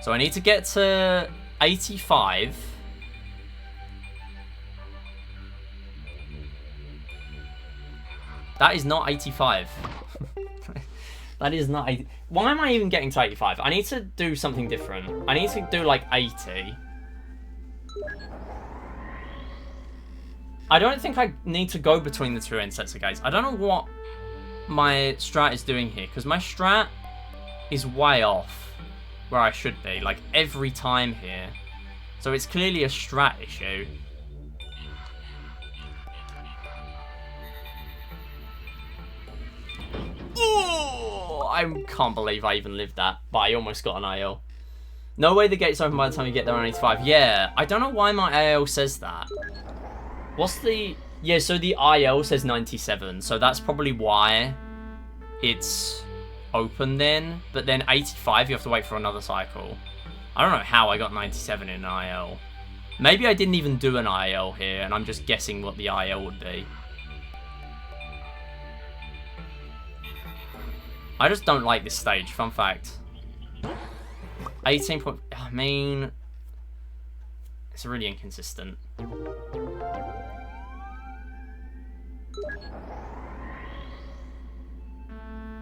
So I need to get to 85. That is not 85. That is not 80. Why am I even getting to 85? I need to do something different. I need to do like 80. I don't think I need to go between the two end sets of gates. I don't know what my strat is doing here, because my strat is way off where I should be, like every time here. So it's clearly a strat issue. Oh, I can't believe I even lived that, but I almost got an IL. No way the gate's open by the time you get there on 85. Yeah, I don't know why my IL says that. What's the... Yeah, so the IL says 97, so that's probably why it's open then. But then 85, you have to wait for another cycle. I don't know how I got 97 in an IL. Maybe I didn't even do an IL here, and I'm just guessing what the IL would be. I just don't like this stage, fun fact. 18 point... I mean... It's really inconsistent.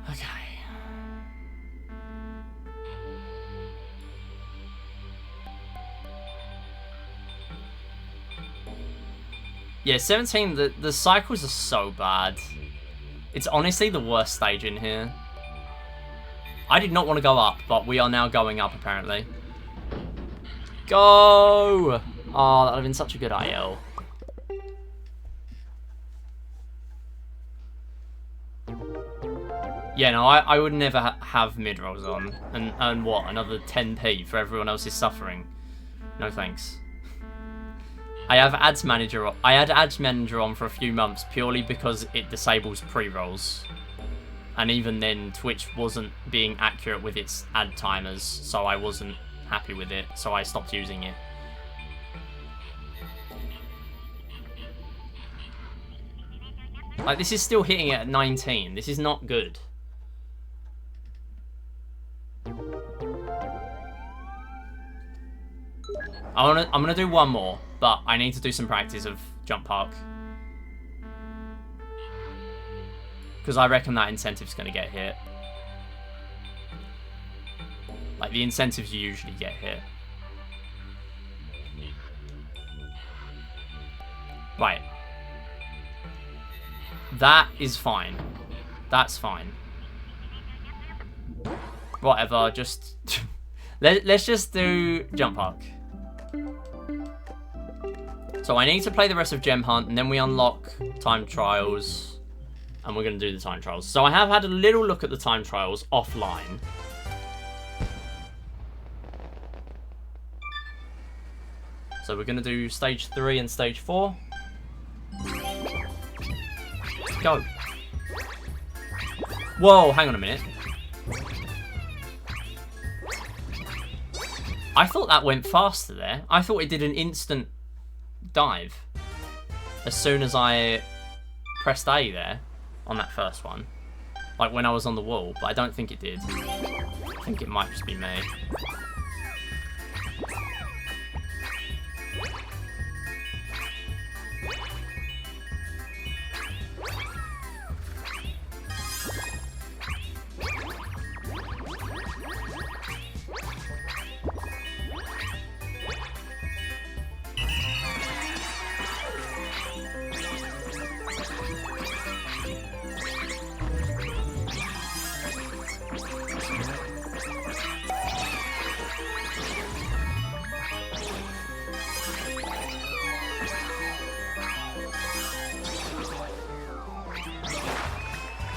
Okay. Yeah, 17, the cycles are so bad. It's honestly the worst stage in here. I did not want to go up, but we are now going up, apparently. Go! Oh, that would have been such a good IL. Yeah, no, I would never have mid-rolls on and earn, what, another 10p for everyone else's suffering. No thanks. I have Ads Manager on. I had Ads Manager on for a few months purely because it disables pre-rolls. And even then, Twitch wasn't being accurate with its ad timers, so I wasn't happy with it, so I stopped using it. Like, this is still hitting it at 19. This is not good. I'm gonna do one more, but I need to do some practice of Jump Park. Because I reckon that incentive's going to get hit. Like, the incentives usually get hit. Right. That is fine. That's fine. Whatever, just... Let's just do Jump Park. So I need to play the rest of Gem Hunt, and then we unlock Time Trials. And we're going to do the time trials. So I have had a little look at the time trials offline. So we're going to do stage 3 and stage 4. Go. Whoa, hang on a minute. I thought that went faster there. I thought it did an instant dive as soon as I pressed A there. On that first one. Like when I was on the wall, but I don't think it did. I think it might just be me.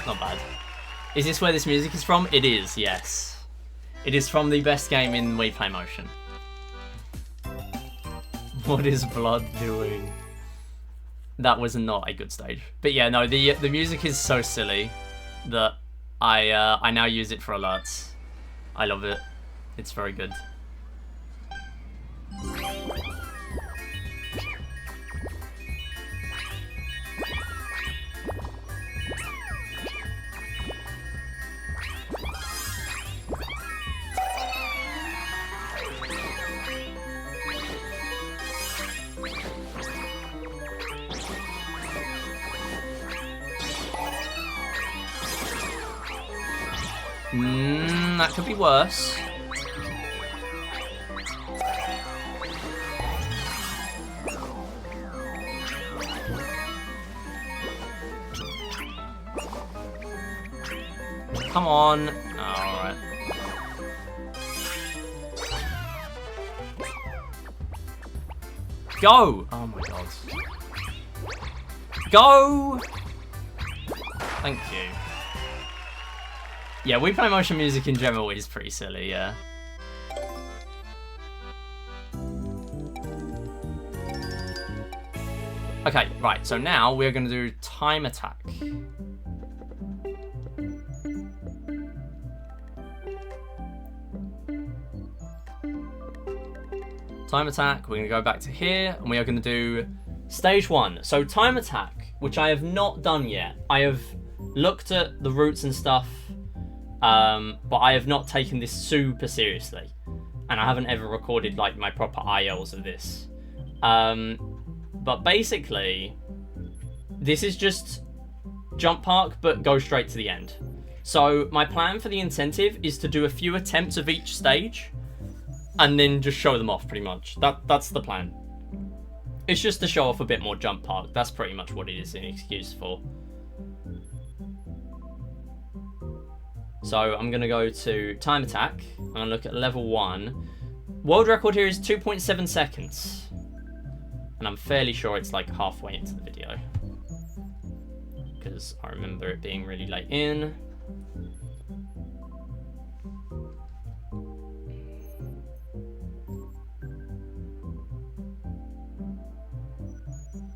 Not bad. Is this where this music is from? It is, yes. It is from the best game in Wii Play Motion. What is blood doing? That was not a good stage. But yeah, no, the music is so silly that I now use it for alerts. I love it. It's very good. That could be worse. Come on. Alright. Go! Oh my god. Go! Thank you. Yeah, Wii Play Motion music in general is pretty silly, yeah. Okay, right, so now we're going to do time attack. Time attack, we're going to go back to here, and we are going to do stage 1. So time attack, which I have not done yet. I have looked at the routes and stuff, but I have not taken this super seriously, and I haven't ever recorded like my proper ILs of this. But basically, this is just jump park, but go straight to the end. So my plan for the incentive is to do a few attempts of each stage, and then just show them off pretty much. That's the plan. It's just to show off a bit more jump park. That's pretty much what it is an excuse for. So I'm going to go to time attack. I'm going to look at level 1. World record here is 2.7 seconds. And I'm fairly sure it's like halfway into the video, because I remember it being really late in.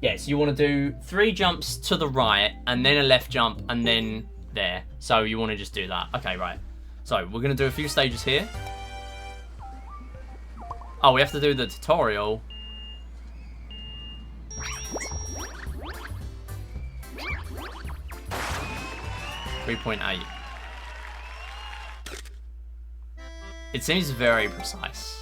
Yeah, so you want to do 3 jumps to the right, and then a left jump, and then there. So you want to just do that. Okay, right. So we're going to do a few stages here. Oh, we have to do the tutorial. .8. It seems very precise.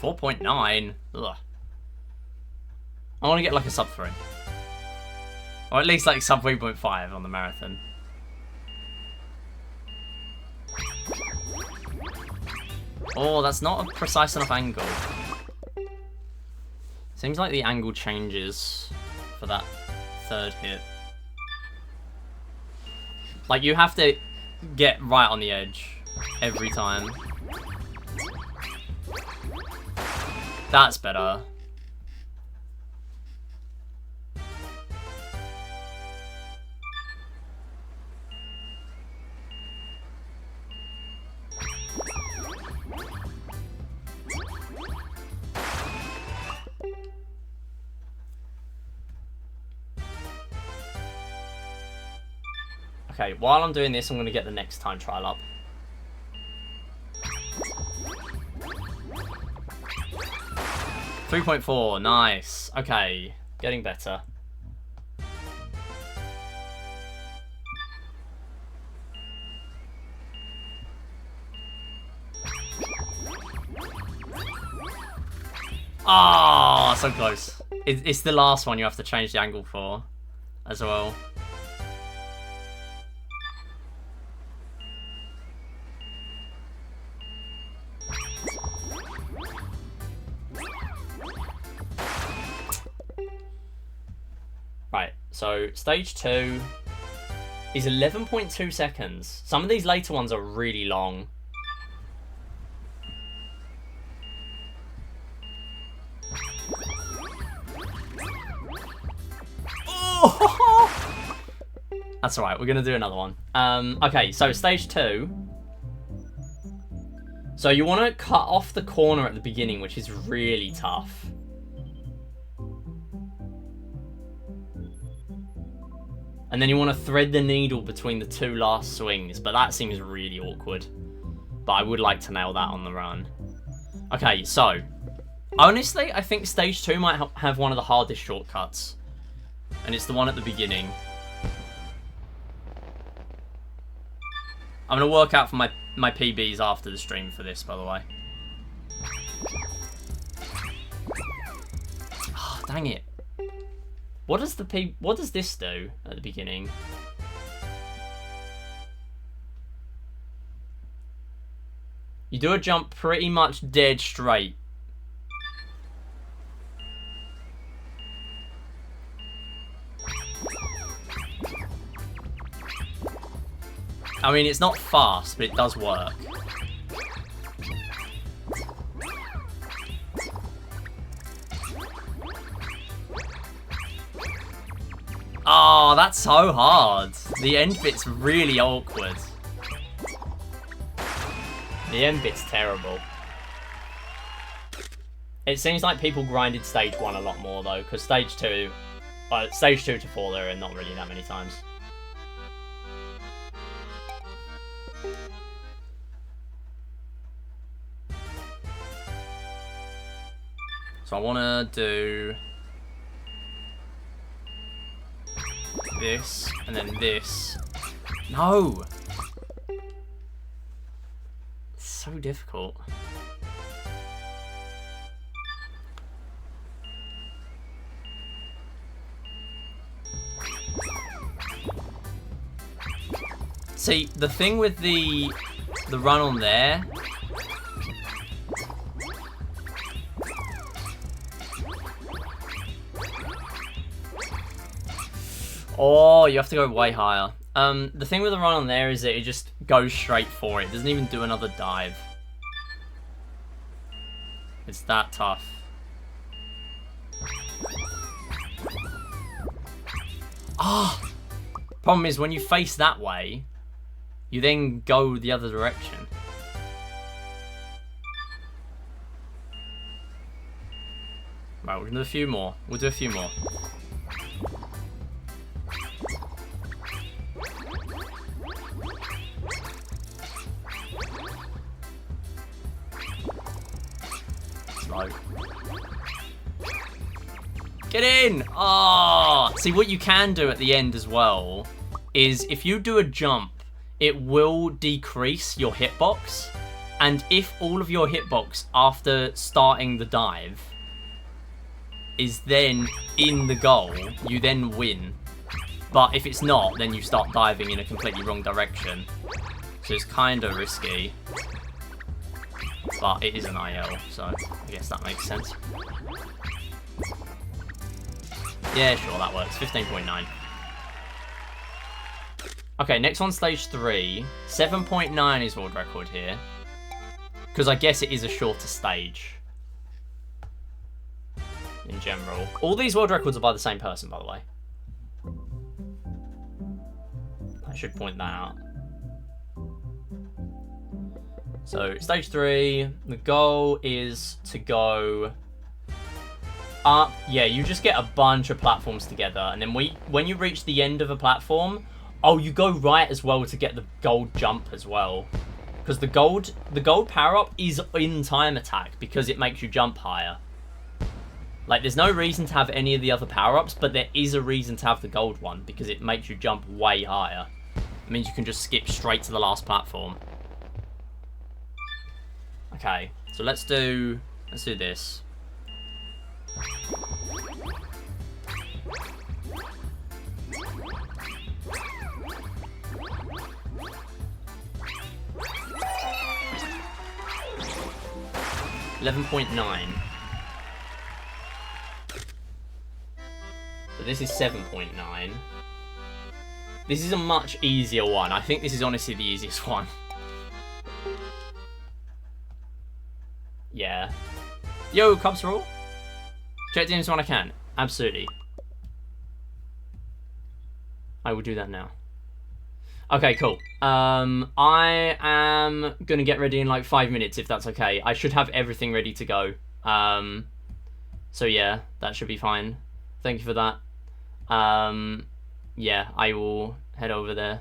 .9. Ugh. I want to get like a sub 3. Or at least like sub 3.5 on the marathon. Oh, that's not a precise enough angle. Seems like the angle changes for that 3rd hit. Like, you have to get right on the edge every time. That's better. Okay, while I'm doing this, I'm going to get the next time trial up. .4, nice. Okay, getting better. Ah, so close. It's the last one you have to change the angle for as well. Right, so stage 2 is 11.2 seconds. Some of these later ones are really long. Oh! That's alright, we're gonna do another one. Okay, so stage 2. So you want to cut off the corner at the beginning, which is really tough. And then you want to thread the needle between the 2 last swings, but that seems really awkward. But I would like to nail that on the run. Okay, so honestly, I think stage 2 might have one of the hardest shortcuts. And it's the one at the beginning. I'm going to work out for my PBs after the stream for this, by the way. Oh, dang it. What does this do at the beginning? You do a jump pretty much dead straight. I mean, it's not fast, but it does work. Oh, that's so hard. The end bit's really awkward. The end bit's terrible. It seems like people grinded stage 1 a lot more, though, because stage 2 to 4 there are not really that many times. So I want to do this, and then this. No! It's so difficult. See, the thing with the run on there... Oh, you have to go way higher. The thing with the run on there is that it just goes straight for it. It doesn't even do another dive. It's that tough. Ah! Problem is, when you face that way, you then go the other direction. Right, we're gonna do a few more. We'll do a few more. Slow. Get in! Oh! See, what you can do at the end as well is if you do a jump, it will decrease your hitbox. And if all of your hitbox after starting the dive is then in the goal, you then win. But if it's not, then you start diving in a completely wrong direction. So it's kind of risky. But it is an IL, so I guess that makes sense. Yeah, sure, that works. 15.9. Okay, next on stage 3. 7.9 is world record here. Because I guess it is a shorter stage. In general. All these world records are by the same person, by the way. I should point that out. So, stage 3, the goal is to go up. Yeah, you just get a bunch of platforms together, and then when you reach the end of a platform, oh, you go right as well to get the gold jump as well. Because the gold power-up is in time attack, because it makes you jump higher. Like, there's no reason to have any of the other power-ups, but there is a reason to have the gold one, because it makes you jump way higher. It means you can just skip straight to the last platform. Okay, so let's do this. $11.9. But this is 7.9. This is a much easier one. I think this is honestly the easiest one. Yeah. Yo, Cubs Rule. Check the when I can. Absolutely. I will do that now. Okay, cool. I am gonna get ready in like 5 minutes, if that's okay. I should have everything ready to go. So yeah, that should be fine. Thank you for that. Yeah, I will head over there.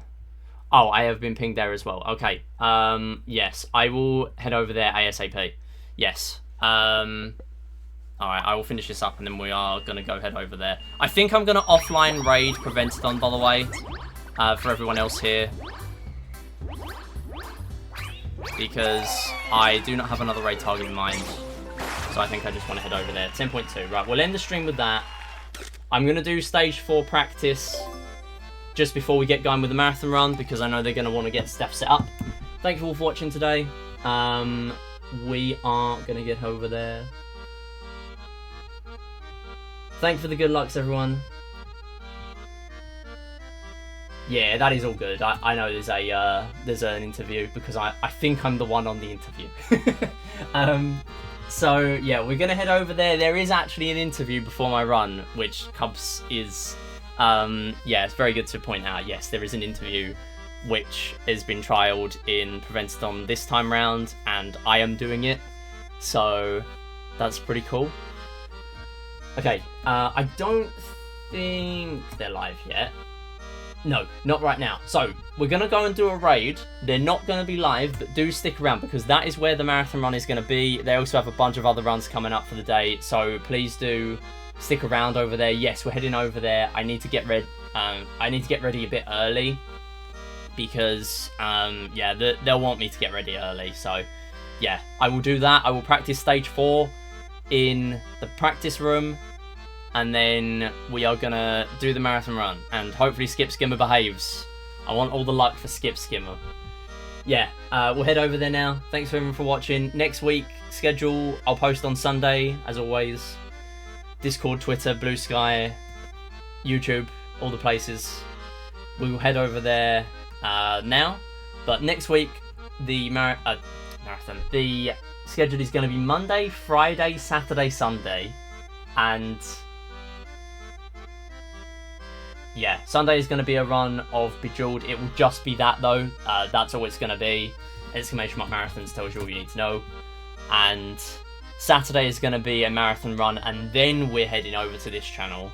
Oh, I have been pinged there as well. Okay. Yes, I will head over there ASAP. Yes. Alright, I will finish this up and then we are going to go head over there. I think I'm going to offline raid Prevent-A-Thon, by the way, for everyone else here. Because I do not have another raid target in mind. So I think I just want to head over there. 10.2. Right, we'll end the stream with that. I'm going to do stage 4 practice just before we get going with the marathon run because I know they're going to want to get stuff set up. Thank you all for watching today. We are going to get over there. Thank you for the good lucks, everyone. Yeah, that is all good. I know there's an interview because I think I'm the one on the interview. So yeah, we're gonna head over there. There is actually an interview before my run, which Cubs is yeah, it's very good to point out. Yes, there is an interview which has been trialed in Prevent-A-Thon this time round, and I am doing it. So that's pretty cool. Okay, I don't think they're live yet. No, not right now. So, we're going to go and do a raid. They're not going to be live, but do stick around because that is where the marathon run is going to be. They also have a bunch of other runs coming up for the day, so please do stick around over there. Yes, we're heading over there. I need to get ready. I need to get ready a bit early because, yeah, they'll want me to get ready early. So, yeah, I will do that. I will practice stage 4 in the practice room. And then we are going to do the marathon run. And hopefully Skip Skimmer behaves. I want all the luck for Skip Skimmer. Yeah, we'll head over there now. Thanks everyone for watching. Next week, schedule, I'll post on Sunday, as always. Discord, Twitter, Blue Sky, YouTube, all the places. We will head over there now. But next week, the marathon. The schedule is going to be Monday, Friday, Saturday, Sunday. And yeah, Sunday is going to be a run of Bejeweled. It will just be that though. That's all it's going to be. Exclamation mark marathons tells you all you need to know. And Saturday is going to be a marathon run, and then we're heading over to this channel.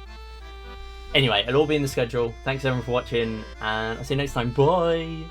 Anyway, it'll all be in the schedule. Thanks everyone for watching, and I'll see you next time. Bye!